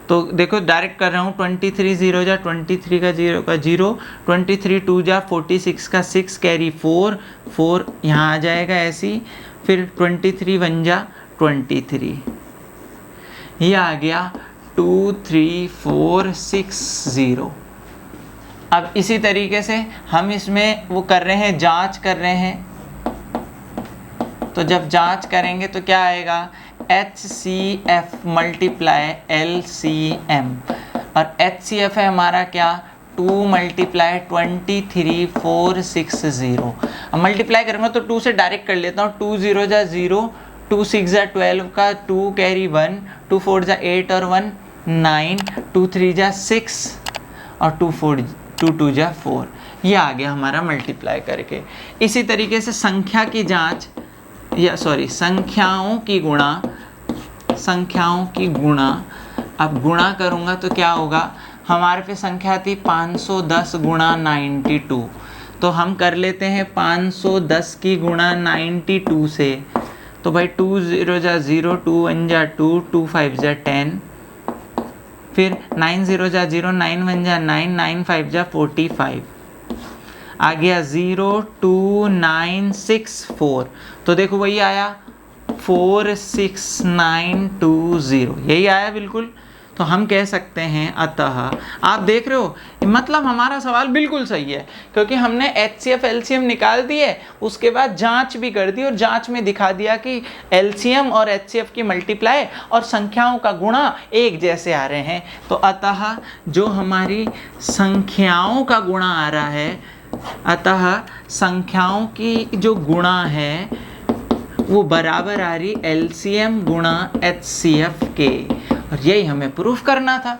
तो देखो डायरेक्ट कर रहा हूँ। 23 0 जा 23 का 0 का 0, 23 2 जा 46 का 6 कैरी 4 4 यहाँ आ जाएगा ऐसी, फिर 23 1 जा 23, ये आ गया 2 3 4 6 0। अब इसी तरीके से हम इसमें वो कर रहे हैं, जांच कर रहे हैं। तो जब जांच करेंगे तो क्या आएगा, HCF मल्टीप्लाई LCM, और HCF है हमारा क्या, 2 मल्टीप्लाई 23 460। अब मल्टीप्लाई करूँगा तो 2 से डायरेक्ट कर लेता हूँ। 2 0 जा 0, 2 6 जा 12 का 2 कैरी 1, 2 4 जा 8 और 1 9, 2 3 जा 6 और 2 2 जा 4। ये आ गया हमारा मल्टीप्लाई करके। इसी तरीके से संख्या की जांच, या सॉरी संख्याओं की गुणा, अब गुणा करूँगा तो क्या होगा, हमारे पे संख्या थी 510 गुणा 92, तो हम कर लेते हैं 510 की गुणा 92 से। तो भाई 2 0 जा 0, 2 1 जा 2, 2 5 जा 10, फिर 9 0 जा 0, 9 1 जा 9, 9 5 जा 45, आ गया 0 2 9 6 4, तो देखो वही आया 46920, यही आया बिल्कुल। तो हम कह सकते हैं, अतः आप देख रहे हो, मतलब हमारा सवाल बिल्कुल सही है, क्योंकि हमने HCF LCM निकाल दिए, उसके बाद जांच भी कर दी और जांच में दिखा दिया कि LCM और HCF की मल्टीप्लाई और संख्याओं का गुणा एक जैसे आ रहे हैं। तो अतः जो हमारी संख्याओं का गुणा आ रहा है, अतः संख्याओं की जो गुणा है वो बराबर आ रही LCM गुणा HCF के, और यही हमें प्रूफ करना था।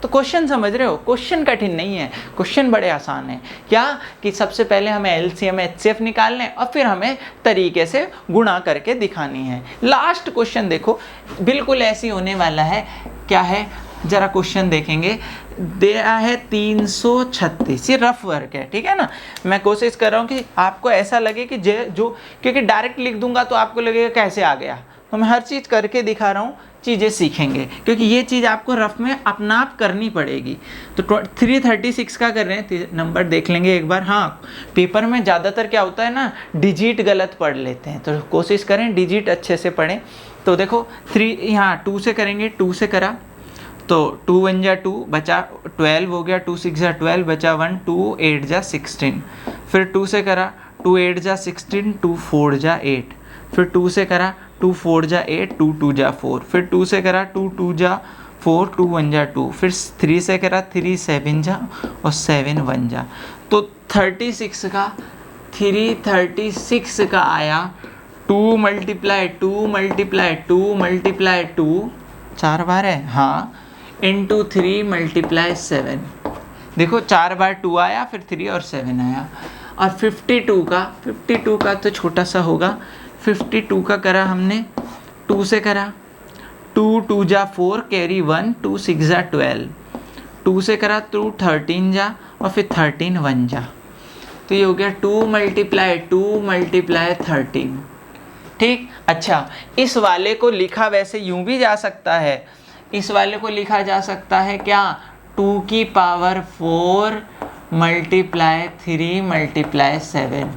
तो क्वेश्चन समझ रहे हो, क्वेश्चन कठिन नहीं है, क्वेश्चन बड़े आसान है। क्या कि सबसे पहले हमें LCM HCF निकालने और फिर हमें तरीके से गुणा करके दिखानी है। लास्ट क्वेश्चन देखो, बिल्कुल ऐसी होने वाला है। क्या है, जरा क्वेश्चन देखेंगे। दिया है 336, ये रफ वर्क है, ठीक है ना। मैं कोशिश कर रहा हूँ कि आपको ऐसा लगे कि जो क्योंकि डायरेक्ट लिख दूंगा तो आपको लगेगा कैसे आ गया, तो मैं हर चीज़ करके दिखा रहा हूँ, चीज़ें सीखेंगे, क्योंकि ये चीज़ आपको रफ में अपना आप करनी पड़ेगी। तो 336 का कर रहे हैं, नंबर देख लेंगे एक बार। हाँ, पेपर में ज़्यादातर क्या होता है ना, डिजिट गलत पढ़ लेते हैं, तो कोशिश करें डिजिट अच्छे से पढ़ें। तो देखो 3 यहाँ 2 से करेंगे, 2 से करा तो 2 1 जा 2 बचा 12 हो गया, 2 6 जा 12 बचा 1, 2 8 जा 16, फिर 2 से करा 2 8 जा 16, 2 4 जा 8, फिर 2 से करा 2 4 जा 8, 2 2 जा 4, फिर 2 से करा 2 2 जा 4, 2 1 जा 2, फिर 3 से करा 3 7 जा और 7 1 जा। तो 36 का आया 2 मल्टीप्लाई 2 मल्टीप्लाई 2 मल्टीप्लाई 2, 4 बार है हाँ, इंटू 3 मल्टीप्लाई 7। देखो 4 बार 2 आया, फिर 3 और 7 आया। और 52 का तो छोटा सा होगा, 52 का करा हमने 2 से करा, 2 2 जा 4 कैरी 1, 2 6 जा 12, 2 से करा 2 13 जा और फिर 13 1 जा। तो ये हो गया 2 मल्टीप्लाई 13। ठीक। अच्छा, इस वाले को लिखा वैसे यूं भी जा सकता है, इस वाले को लिखा जा सकता है क्या, 2 की पावर 4 मल्टीप्लाई 3 मल्टीप्लाई 7,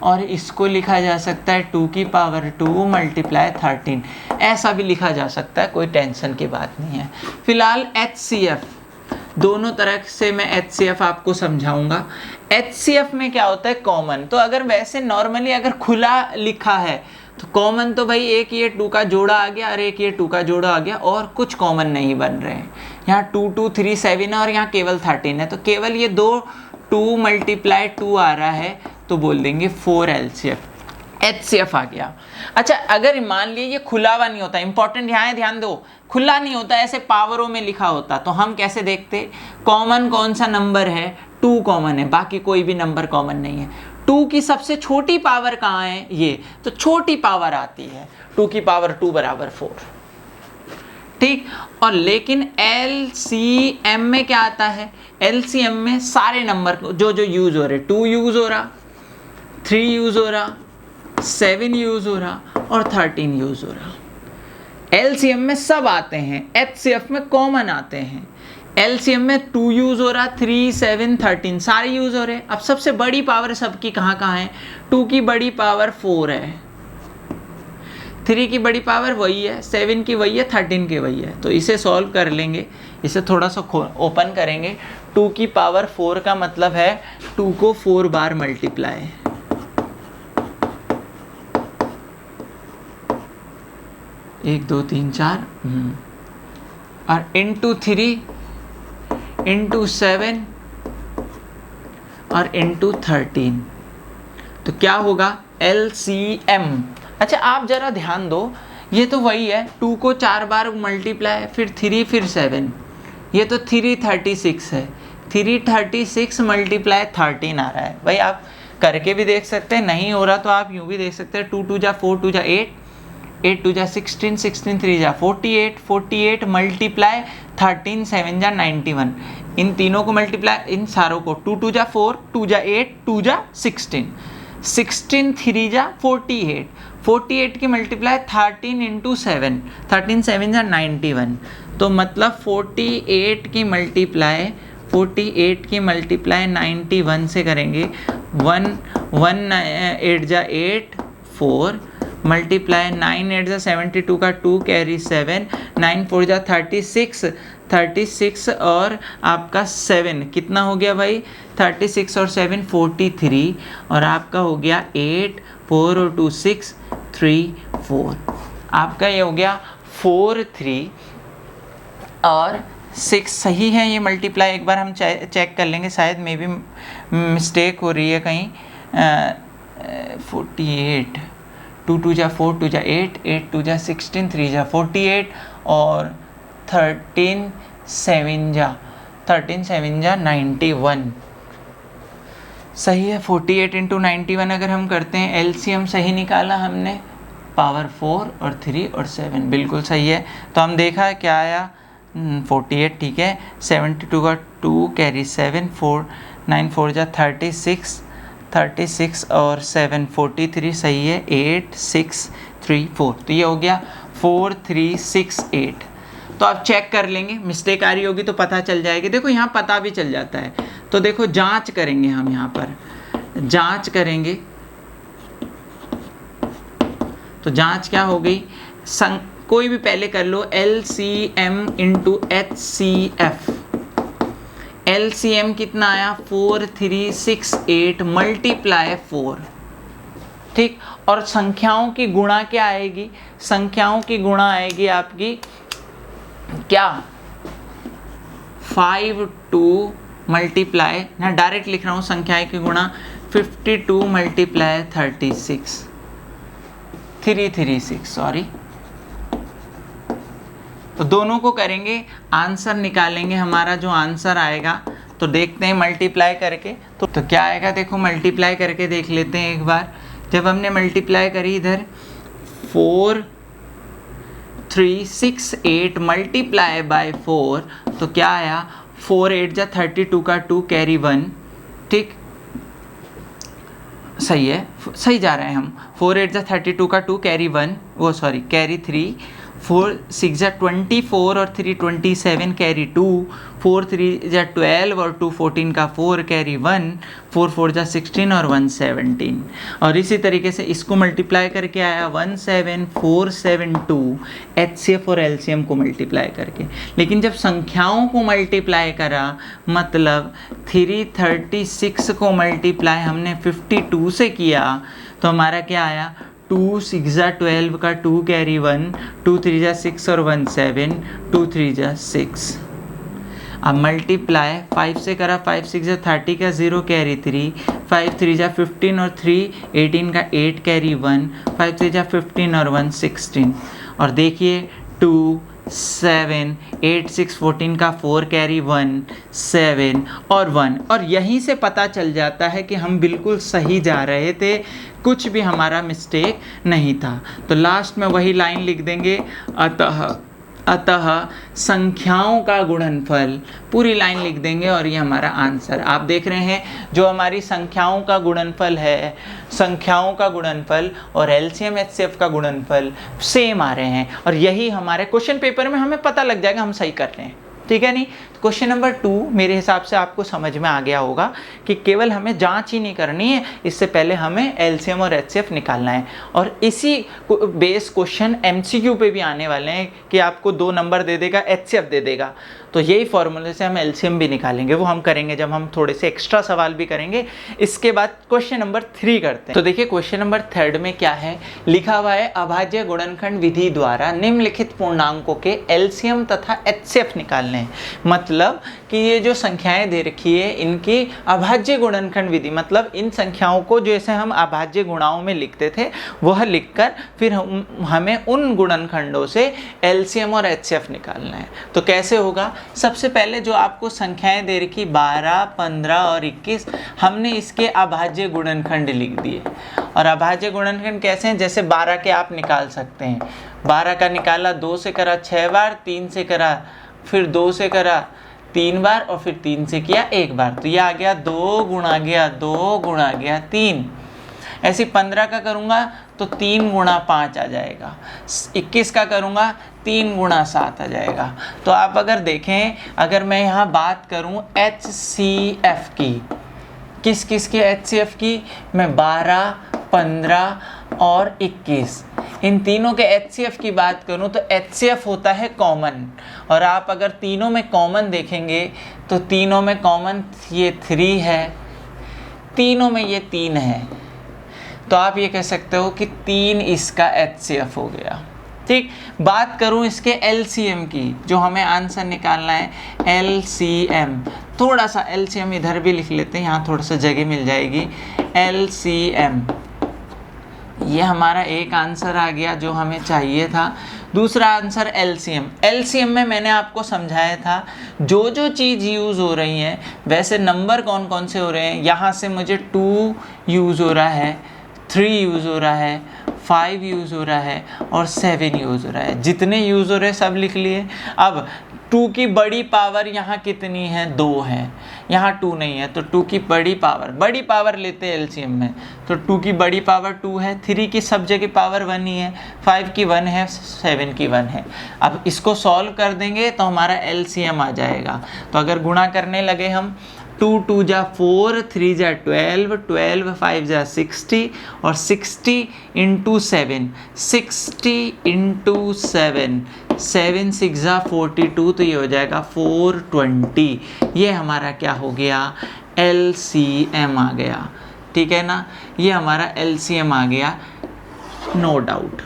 और इसको लिखा जा सकता है 2 की पावर 2 मल्टीप्लाई 13। ऐसा भी लिखा जा सकता है, कोई टेंशन की बात नहीं है। फिलहाल HCF, दोनों तरह से मैं HCF आपको समझाऊंगा। HCF में क्या होता है, कॉमन। तो अगर वैसे नॉर्मली अगर खुला लिखा है तो कॉमन तो भाई एक ये 2 का जोड़ा आ गया और एक ये 2 का जोड़ा आ गया, और कुछ कॉमन नहीं बन रहे हैं। यहाँ 2 2 3 7 है और यहाँ केवल 13 है, तो केवल ये 2 मल्टीप्लाई 2 आ रहा है, तो बोल देंगे 4 HCF आ गया। अच्छा, अगर मान लीजिए ये खुला हुआ नहीं होता, इंपॉर्टेंट यहाँ है, ध्यान दो, खुला नहीं होता, ऐसे पावरों में लिखा होता, तो हम कैसे देखते, कॉमन कौन सा नंबर है, 2 कॉमन है, बाकी कोई भी नंबर कॉमन नहीं है। 2 की सबसे छोटी पावर कहाँ है, ये, तो छोटी पावर आती है 2 की पावर 2 बराबर 4। ठीक। और लेकिन LCM में क्या आता है, LCM में सारे नंबर जो यूज हो रहे, 2 यूज हो रहा, 3 यूज हो रहा, 7 यूज हो रहा और 13 यूज हो रहा। LCM में सब आते हैं, HCF में कॉमन आते हैं। LCM में 2 यूज हो रहा, 3 7 13 सारे यूज हो रहे। अब सबसे बड़ी पावर सबकी कहाँ कहाँ है, 2 की बड़ी पावर 4 है, 3 की बड़ी पावर वही है, 7 की वही है, 13 की वही है। तो इसे सॉल्व कर लेंगे, इसे थोड़ा सा ओपन करेंगे। 2 की पावर 4 का मतलब है 2 को 4 बार मल्टीप्लाई, 1 2 3 4, और इंटू 3 इंटू 7 और इंटू 13, तो क्या होगा LCM। अच्छा, आप जरा ध्यान दो, ये तो वही है, 2 को 4 बार मल्टीप्लाई, फिर 3 फिर 7, ये तो 336 है, 336 मल्टीप्लाई 13 आ रहा है। भाई आप करके भी देख सकते हैं, नहीं हो रहा तो आप यूँ भी देख सकते हैं, 2 2 जा 4, 2 जा 8, 8 2 जा 16, 16 3 जा 48, 48 मल्टीप्लाई 13 7 जा 91। इन तीनों को मल्टीप्लाई, इन सारों को, 2 2 जा 4, 2 जा 8, 2 जा 16, 16 3 जा 48, 48 की मल्टीप्लाई 13 इंटू 7, 13 7 जा 91। तो मतलब 48 की मल्टीप्लाई 91 से करेंगे, 1 8 जा 8 4 मल्टीप्लाई 9 8 जा 72 का 2 कैरी 7, 9 4 जा 36 और आपका 7 कितना हो गया भाई, 36 और 7 43, और आपका हो गया 8 4 और 2 6 3 4। आपका ये हो गया 4 3 और 6 सही है। ये मल्टीप्लाई एक बार हम चेक कर लेंगे, शायद मे बी मिस्टेक हो रही है कहीं। 48, 2 2 जा 4, 2 जा 8, 8 2 जा 16, 3 जा 48 और 13 7 जा 91। सही है। 48 इंटू 91 अगर हम करते हैं, LCM सही निकाला हमने, पावर 4 और 3 और 7 बिल्कुल सही है। तो हम देखा क्या आया, 48 ठीक है, 72 का 2 कैरी 7, 4 9 4 जा 36 और 7 43 सही है, 8 6 3 4। तो ये हो गया 4 3 6 8। तो आप चेक कर लेंगे, मिस्टेक आ रही होगी तो पता चल जाएगी। देखो यहाँ पता भी चल जाता है। तो देखो जांच करेंगे, हम यहाँ पर जांच करेंगे। तो जांच क्या हो गई, कोई भी पहले कर लो, LCM इंटू HCF। LCM कितना आया, 4 3 6 8 मल्टीप्लाई 4, ठीक। और संख्याओं की गुणा क्या आएगी, संख्याओं की गुणा आएगी आपकी क्या, 5 2 मल्टीप्लाई, मैं डायरेक्ट लिख रहा हूँ संख्याएं की गुणा, 52 मल्टीप्लाई 36, 336 सॉरी। तो दोनों को करेंगे, आंसर निकालेंगे, हमारा जो आंसर आएगा तो देखते हैं मल्टीप्लाई करके तो क्या आएगा, देखो मल्टीप्लाई करके देख लेते हैं एक बार। जब हमने मल्टीप्लाई करी इधर 4 3 6 8 मल्टीप्लाई बाय 4 तो क्या आया, 4 8 जा 32 का 2 कैरी 1, ठीक सही है, सही जा रहे हैं हम। 4 8 जा 32 का 2 कैरी 1, वो सॉरी कैरी 3, 4 6 जा 24 और 3 27 कैरी 2, 4 3 जा 12 और 2 14 का 4 कैरी 1, 4 4 जा 16 और 1 17। और इसी तरीके से इसको मल्टीप्लाई करके आया 17472 HCF और LCM को मल्टीप्लाई करके। लेकिन जब संख्याओं को मल्टीप्लाई करा, मतलब 336 को मल्टीप्लाई हमने 52 से किया तो हमारा क्या आया, 2 6 जा 12 का 2 कैरी 1, 2 3 जा 6 और 1 7, 2 3 जा 6। अब मल्टीप्लाई 5 से करा, 5 6 जा 30 का 0 कैरी 3, 5 3 जा 15 और 3 18 का 8 कैरी 1, 5 3 जा 15 और 1 16। और देखिए 2 7 8 6 14 का 4 कैरी 1 7 और 1। और यहीं से पता चल जाता है कि हम बिल्कुल सही जा रहे थे, कुछ भी हमारा मिस्टेक नहीं था। तो लास्ट में वही लाइन लिख देंगे, अतः संख्याओं का गुणनफल, पूरी लाइन लिख देंगे और ये हमारा आंसर। आप देख रहे हैं जो हमारी संख्याओं का गुणनफल है, संख्याओं का गुणनफल और LCM HCF का गुणनफल सेम आ रहे हैं। और यही हमारे क्वेश्चन पेपर में हमें पता लग जाएगा हम सही कर रहे हैं, ठीक है नहीं। क्वेश्चन नंबर 2 मेरे हिसाब से आपको समझ में आ गया होगा कि केवल हमें जांच ही नहीं करनी है, इससे पहले हमें LCM और HCF निकालना है। और इसी बेस क्वेश्चन MCQ पे भी आने वाले हैं कि आपको 2 नंबर दे देगा, HCF दे देगा, तो यही फॉर्मूले से हम LCM भी निकालेंगे, वो हम करेंगे जब हम थोड़े से एक्स्ट्रा सवाल भी करेंगे। इसके बाद क्वेश्चन नंबर 3 करते हैं। तो देखिए क्वेश्चन नंबर 3 में क्या है, लिखा हुआ है अभाज्य गुणनखंड विधि द्वारा निम्नलिखित पूर्णांकों के LCM तथा HCF निकालने हैं। मतलब कि ये जो संख्याएं दे रखी है इनकी अभाज्य गुणनखंड विधि, मतलब इन संख्याओं को जैसे हम अभाज्य गुणाओं में लिखते थे वह लिखकर फिर हमें उन गुणनखंडों से LCM और HCF निकालना है। तो कैसे होगा, सबसे पहले जो आपको संख्याएं दे रखी 12 15 और 21, हमने इसके अभाज्य गुणनखंड लिख दिए। और अभाज्य गुणनखंड कैसे हैं, जैसे 12 के आप निकाल सकते हैं, 12 का निकाला 2 से करा 6 बार, 3 से करा, फिर 2 से करा 3 बार और फिर 3 से किया 1 बार, तो ये आ गया 2 गुणा गया 2 गुणा गया 3। ऐसे 15 का करूँगा तो 3 गुणा 5 आ जाएगा, 21 का करूँगा 3 गुणा 7 आ जाएगा। तो आप अगर देखें, अगर मैं यहाँ बात करूँ HCF की, किस किस की HCF की, मैं 12 15 और 21 इन तीनों के HCF की बात करूं तो HCF होता है कॉमन। और आप अगर तीनों में कॉमन देखेंगे तो तीनों में कॉमन ये 3 है, तीनों में ये 3 है, तो आप ये कह सकते हो कि 3 इसका HCF हो गया, ठीक। बात करूं इसके LCM की, जो हमें आंसर निकालना है LCM, थोड़ा सा LCM इधर भी लिख लेते हैं, यहाँ थोड़ा सा जगह मिल जाएगी। LCM ये हमारा एक आंसर आ गया जो हमें चाहिए था। दूसरा आंसर LCM में मैंने आपको समझाया था जो जो चीज़ यूज़ हो रही है, वैसे नंबर कौन कौन से हो रहे हैं। यहाँ से मुझे 2 यूज़ हो रहा है, 3 यूज़ हो रहा है, 5 यूज़ हो रहा है और 7 यूज़ हो रहा है। जितने यूज़ हो रहे हैं सब लिख लिए। अब 2 की बड़ी पावर यहाँ कितनी है, 2 है, यहाँ 2 नहीं है, तो 2 की बड़ी पावर लेते हैं LCM में, तो 2 की बड़ी पावर 2 है, 3 की सब जगह पावर 1 ही है, 5 की 1 है, 7 की 1 है। अब इसको सॉल्व कर देंगे तो हमारा LCM आ जाएगा। तो अगर गुणा करने लगे हम, 2 2 जा 4, 3 जा 12, 12 5 जा 60 और 60 इंटू 7, 60 इंटू 7, 7 6 जा 42, तो ये हो जाएगा 420। ये हमारा क्या हो गया, LCM आ गया। ठीक है ना, ये हमारा एलसीएम आ गया, नो डाउट।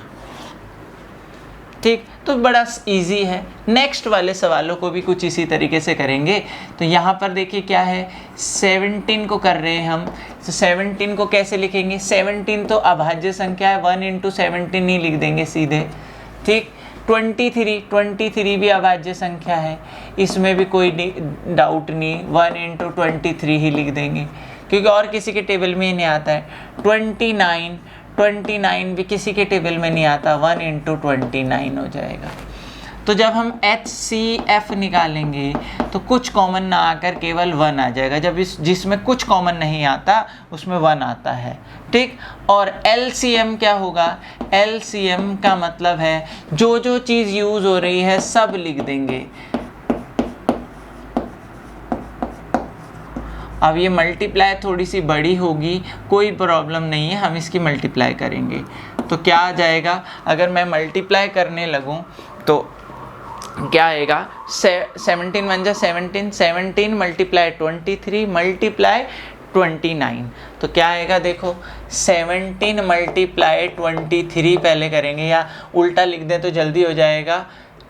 ठीक, तो बड़ा इजी है। नेक्स्ट वाले सवालों को भी कुछ इसी तरीके से करेंगे। तो यहाँ पर देखिए क्या है, 17 को कर रहे हैं हम, तो 17 को कैसे लिखेंगे, 17 तो अभाज्य संख्या है, 1 इंटू 17 ही लिख देंगे सीधे। ठीक, 23 भी अभाज्य संख्या है, इसमें भी कोई डाउट नहीं, 1 इंटू 23 ही लिख देंगे, क्योंकि और किसी के टेबल में ही नहीं आता है। 29 भी किसी के टेबल में नहीं आता, 1 इंटू 29 हो जाएगा। तो जब हम HCF निकालेंगे तो कुछ कॉमन ना आकर केवल 1 आ जाएगा, जब जिसमें कुछ कॉमन नहीं आता उसमें 1 आता है। ठीक, और LCM क्या होगा, LCM का मतलब है जो जो चीज़ यूज़ हो रही है सब लिख देंगे। अब ये मल्टीप्लाई थोड़ी सी बड़ी होगी, कोई प्रॉब्लम नहीं है, हम इसकी मल्टीप्लाई करेंगे। तो क्या आ जाएगा, अगर मैं मल्टीप्लाई करने लगूं तो क्या आएगा, 17 1 जा 17, 17 मल्टीप्लाई 23 मल्टीप्लाई 29, तो क्या आएगा देखो, 17 मल्टीप्लाई 23 पहले करेंगे, या उल्टा लिख दें तो जल्दी हो जाएगा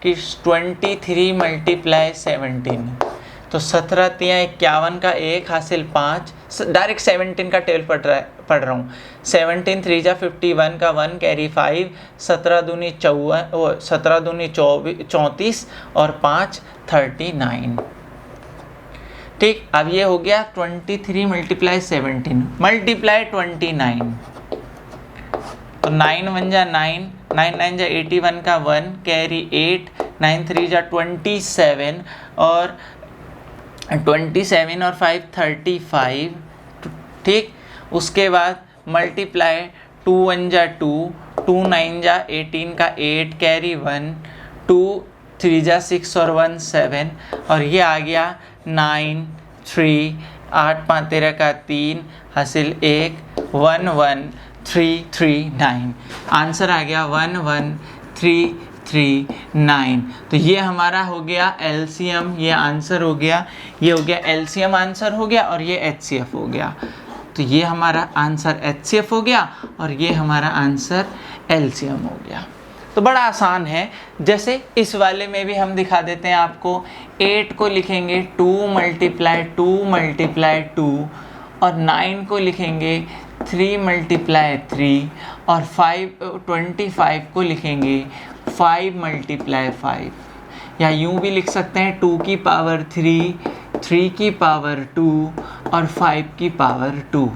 कि 23 मल्टीप्लाई 17, तो 17 तियाँ 51 का 1 हासिल 5, डायरेक्ट 17 का टेबल पढ़ रहा हूँ। 17 3 जा 51 का 1 कैरी 5, 17 दूनी 34 और 5 39। ठीक, अब ये हो गया 23 मल्टीप्लाई 17 मल्टीप्लाई 29, तो 9 1 जा 9, 9 9 जा 81 का 1 कैरी 8, 9 3 जा 27 और 27 और 5 35। ठीक, उसके बाद मल्टीप्लाई 2 1 जा 2, 2 9 जा 18 का 8 कैरी 1, 2 3 जा 6 और 1 7, और ये आ गया 9 3, 8 5 13 का 3 हासिल 1 1 1 3 3 9, आंसर आ गया 1 1 3 3 9। तो ये हमारा हो गया LCM, ये आंसर हो गया, ये हो गया LCM आंसर हो गया, और ये HCF हो गया। तो ये हमारा आंसर HCF हो गया और ये हमारा आंसर LCM हो गया। तो बड़ा आसान है, जैसे इस वाले में भी हम दिखा देते हैं आपको। 8 को लिखेंगे 2 मल्टीप्लाई 2 और 9 को लिखेंगे 3 मल्टीप्लाई 3 और 25 को लिखेंगे 5 मल्टीप्लाई 5, या यूँ भी लिख सकते हैं 2 की पावर 3, 3 की पावर 2 और 5 की पावर 2।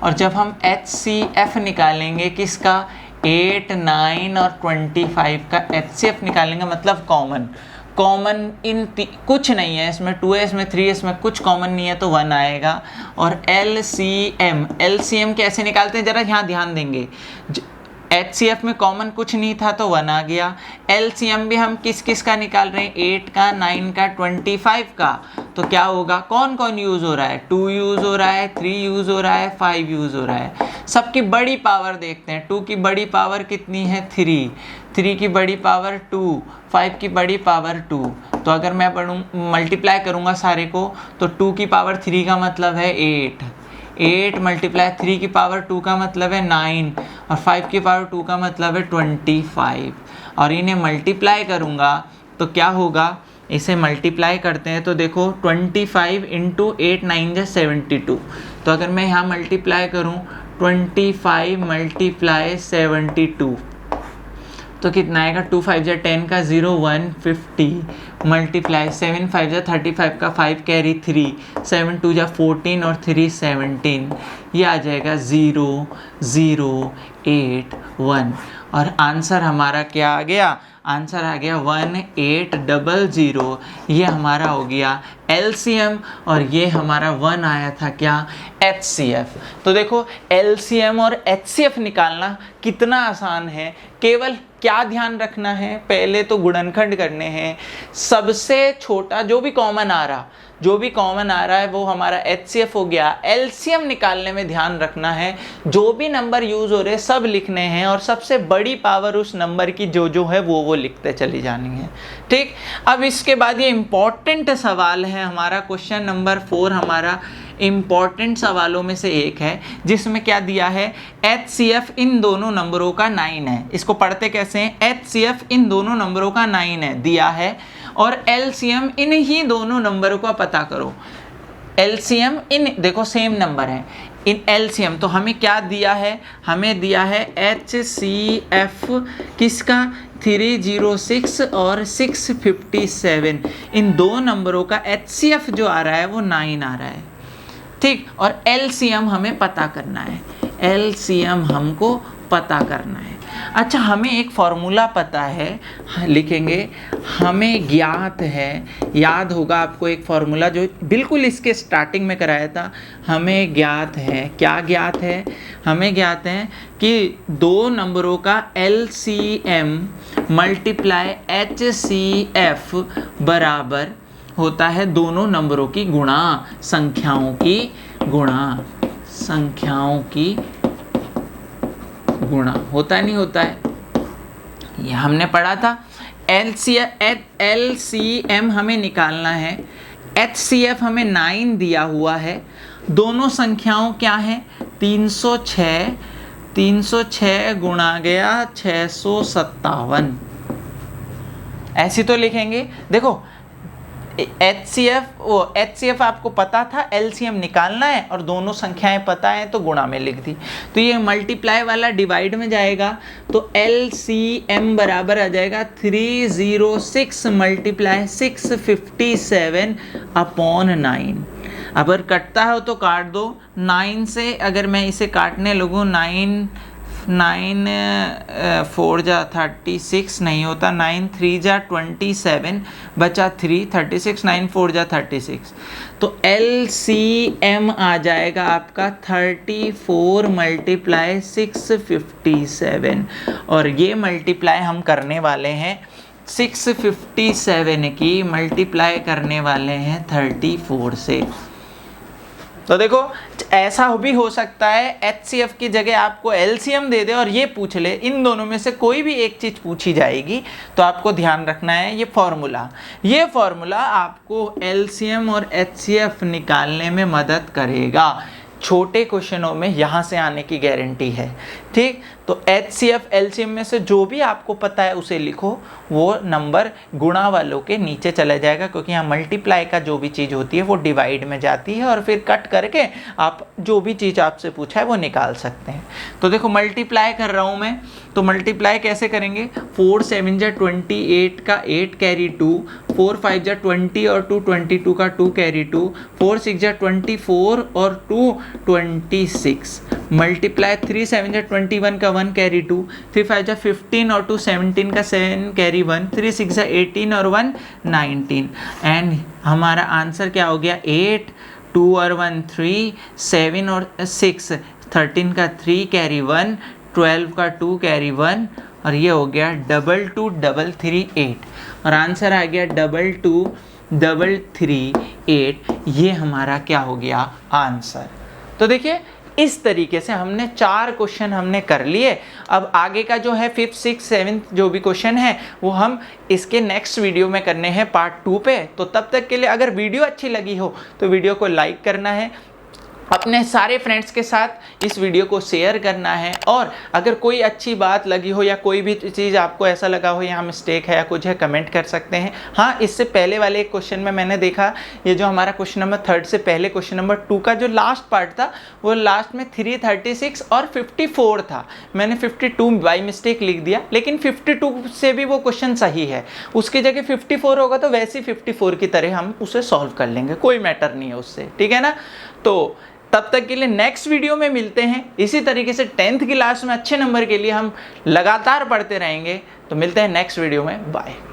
और जब हम HCF निकालेंगे किसका, 8 9 और 25 का HCF निकालेंगे, मतलब कॉमन इन कुछ नहीं है, इसमें 2 है, इसमें 3 है, इसमें कुछ कॉमन नहीं है, तो 1 आएगा। और LCM कैसे निकालते हैं जरा यहाँ ध्यान देंगे। HCF में कॉमन कुछ नहीं था तो 1 आ गया। LCM भी हम किस का निकाल रहे हैं, 8 का 9 का 25 का, तो क्या होगा, कौन कौन यूज़ हो रहा है, 2 यूज़ हो रहा है, 3 यूज़ हो रहा है, 5 यूज़ हो रहा है। सबकी बड़ी पावर देखते हैं, 2 की बड़ी पावर कितनी है 3, 3 की बड़ी पावर 2, 5 की बड़ी पावर 2। तो अगर मैं मल्टीप्लाई करूँगा सारे को, तो 2 की पावर 3 का मतलब है 8 मल्टीप्लाई 3 की पावर 2 का मतलब है 9 और 5 की पावर 2 का मतलब है 25, और इन्हें मल्टीप्लाई करूँगा तो क्या होगा, इसे मल्टीप्लाई करते हैं तो देखो 25 इंटू 8 9 जा 72। तो अगर मैं यहाँ मल्टीप्लाई करूँ 25 मल्टीप्लाई 72 तो कितना आएगा, 2 5 जा 10 का 0 150 मल्टीप्लाई 7 5 जा 35 का 5 कैरी 3, 7 2 जा 14 और 3 17, ये आ जाएगा 0 0 8 1। और आंसर हमारा क्या आ गया, आंसर आ गया 1800। ये हमारा हो गया LCM और ये हमारा 1 आया था क्या, HCF। तो देखो LCM और HCF निकालना कितना आसान है, केवल क्या ध्यान रखना है, पहले तो गुणनखंड करने हैं, सबसे छोटा जो भी कॉमन आ रहा है वो हमारा HCF हो गया। LCM निकालने में ध्यान रखना है, जो भी नंबर यूज़ हो रहे हैं सब लिखने हैं और सबसे बड़ी पावर उस नंबर की जो है वो लिखते चली जानी है। ठीक, अब इसके बाद ये इम्पॉर्टेंट सवाल है है हमारा क्वेश्चन नंबर 4 हमारा इम्पॉर्टेंट सवालों में से एक है, जिसमें क्या दिया है, HCF इन दोनों नंबरों का 9 है। इसको पढ़ते कैसे हैं, HCF इन दोनों नंबरों का 9 है दिया है, और LCM इन ही दोनों नंबरों का पता करो। LCM इन, देखो सेम नंबर है, इन LCM तो हमें क्या दिया है, हमें दिया है HCF किसका, 306 और 657, इन दो नंबरों का HCF जो आ रहा है वो 9 आ रहा है, ठीक। और LCM हमें पता करना है, LCM हमको पता करना है। अच्छा, हमें एक फॉर्मूला पता है, लिखेंगे, हमें ज्ञात है, याद होगा आपको एक फॉर्मूला जो बिल्कुल इसके स्टार्टिंग में कराया था। हमें ज्ञात है, क्या ज्ञात है, हमें ज्ञात है कि दो नंबरों का LCM मल्टीप्लाई HCF बराबर होता है दोनों नंबरों की गुणा, संख्याओं की गुणा, संख्याओं की गुणा, होता नहीं होता है, ये हमने पढ़ा था। LCM हमें निकालना है, HCF हमें 9 दिया हुआ है, दोनों संख्याओं क्या है, 306 गुणा गया 657, ऐसी तो लिखेंगे। देखो HCF आपको पता था, LCM निकालना है और दोनों संख्याएं पता है तो गुणा में लिख दी, तो ये मल्टीप्लाई वाला डिवाइड में जाएगा, तो LCM बराबर आ जाएगा 306 मल्टीप्लाई 657 अपॉन 9। अगर कटता है तो काट दो, 9 से अगर मैं इसे काटने लगूँ, 9 4 जा 36 नहीं होता, 9 3 जा 27 बचा 3, 36 9 4 जा 36, तो LCM आ जाएगा आपका 34 मल्टीप्लाई 657, और ये मल्टीप्लाई हम करने वाले हैं 657 की मल्टीप्लाई करने वाले हैं 34 से। तो देखो ऐसा भी हो सकता है HCF की जगह आपको LCM दे दे और ये पूछ ले, इन दोनों में से कोई भी एक चीज़ पूछी जाएगी, तो आपको ध्यान रखना है ये फॉर्मूला आपको LCM और HCF निकालने में मदद करेगा। छोटे क्वेश्चनों में यहाँ से आने की गारंटी है, ठीक। तो HCF LCM में से जो भी आपको पता है उसे लिखो, वो नंबर गुणा वालों के नीचे चला जाएगा, क्योंकि यहाँ मल्टीप्लाई का जो भी चीज़ होती है वो डिवाइड में जाती है, और फिर कट करके आप जो भी चीज़ आपसे पूछा है वो निकाल सकते हैं। तो देखो मल्टीप्लाई कर रहा हूँ मैं, तो मल्टीप्लाई कैसे करेंगे, 4 7 जा 28 का 8 कैरी 2, 4 5 जा 20 और 2 22 का 2 कैरी 2, 4 6 जा 24 और 2 26, मल्टीप्लाई 3 7 जा 21 का 1 कैरी 2, 3 5 जा 15 और 2 17 का 7 कैरी 1, 3 6 जा 18 और 1 19, एंड हमारा आंसर क्या हो गया, 8 2 और 1 3, 7 और 6 13 का 3 कैरी 1, 12 का 2 कैरी 1, और ये हो गया 22338, और आंसर आ गया 22338। ये हमारा क्या हो गया, आंसर। तो देखिए इस तरीके से हमने 4 क्वेश्चन हमने कर लिए। अब आगे का जो है 5th 6th 7th जो भी क्वेश्चन है वो हम इसके नेक्स्ट वीडियो में करने हैं पार्ट 2 पे। तो तब तक के लिए अगर वीडियो अच्छी लगी हो तो वीडियो को लाइक करना है, अपने सारे फ्रेंड्स के साथ इस वीडियो को शेयर करना है, और अगर कोई अच्छी बात लगी हो या कोई भी चीज़ आपको ऐसा लगा हो यहाँ मिस्टेक है या कुछ है, कमेंट कर सकते हैं। हाँ, इससे पहले वाले क्वेश्चन में मैंने देखा ये जो हमारा क्वेश्चन नंबर 3 से पहले क्वेश्चन नंबर 2 का जो लास्ट पार्ट था वो लास्ट में 336 और 54 था, मैंने 52 बाई मिस्टेक लिख दिया, लेकिन 52 से भी वो क्वेश्चन सही है, उसकी जगह 54 होगा तो वैसे 54 की तरह हम उसे सॉल्व कर लेंगे, कोई मैटर नहीं है उससे, ठीक है ना। तो तब तक के लिए नेक्स्ट वीडियो में मिलते हैं। इसी तरीके से 10th क्लास में अच्छे नंबर के लिए हम लगातार पढ़ते रहेंगे। तो मिलते हैं नेक्स्ट वीडियो में, बाय।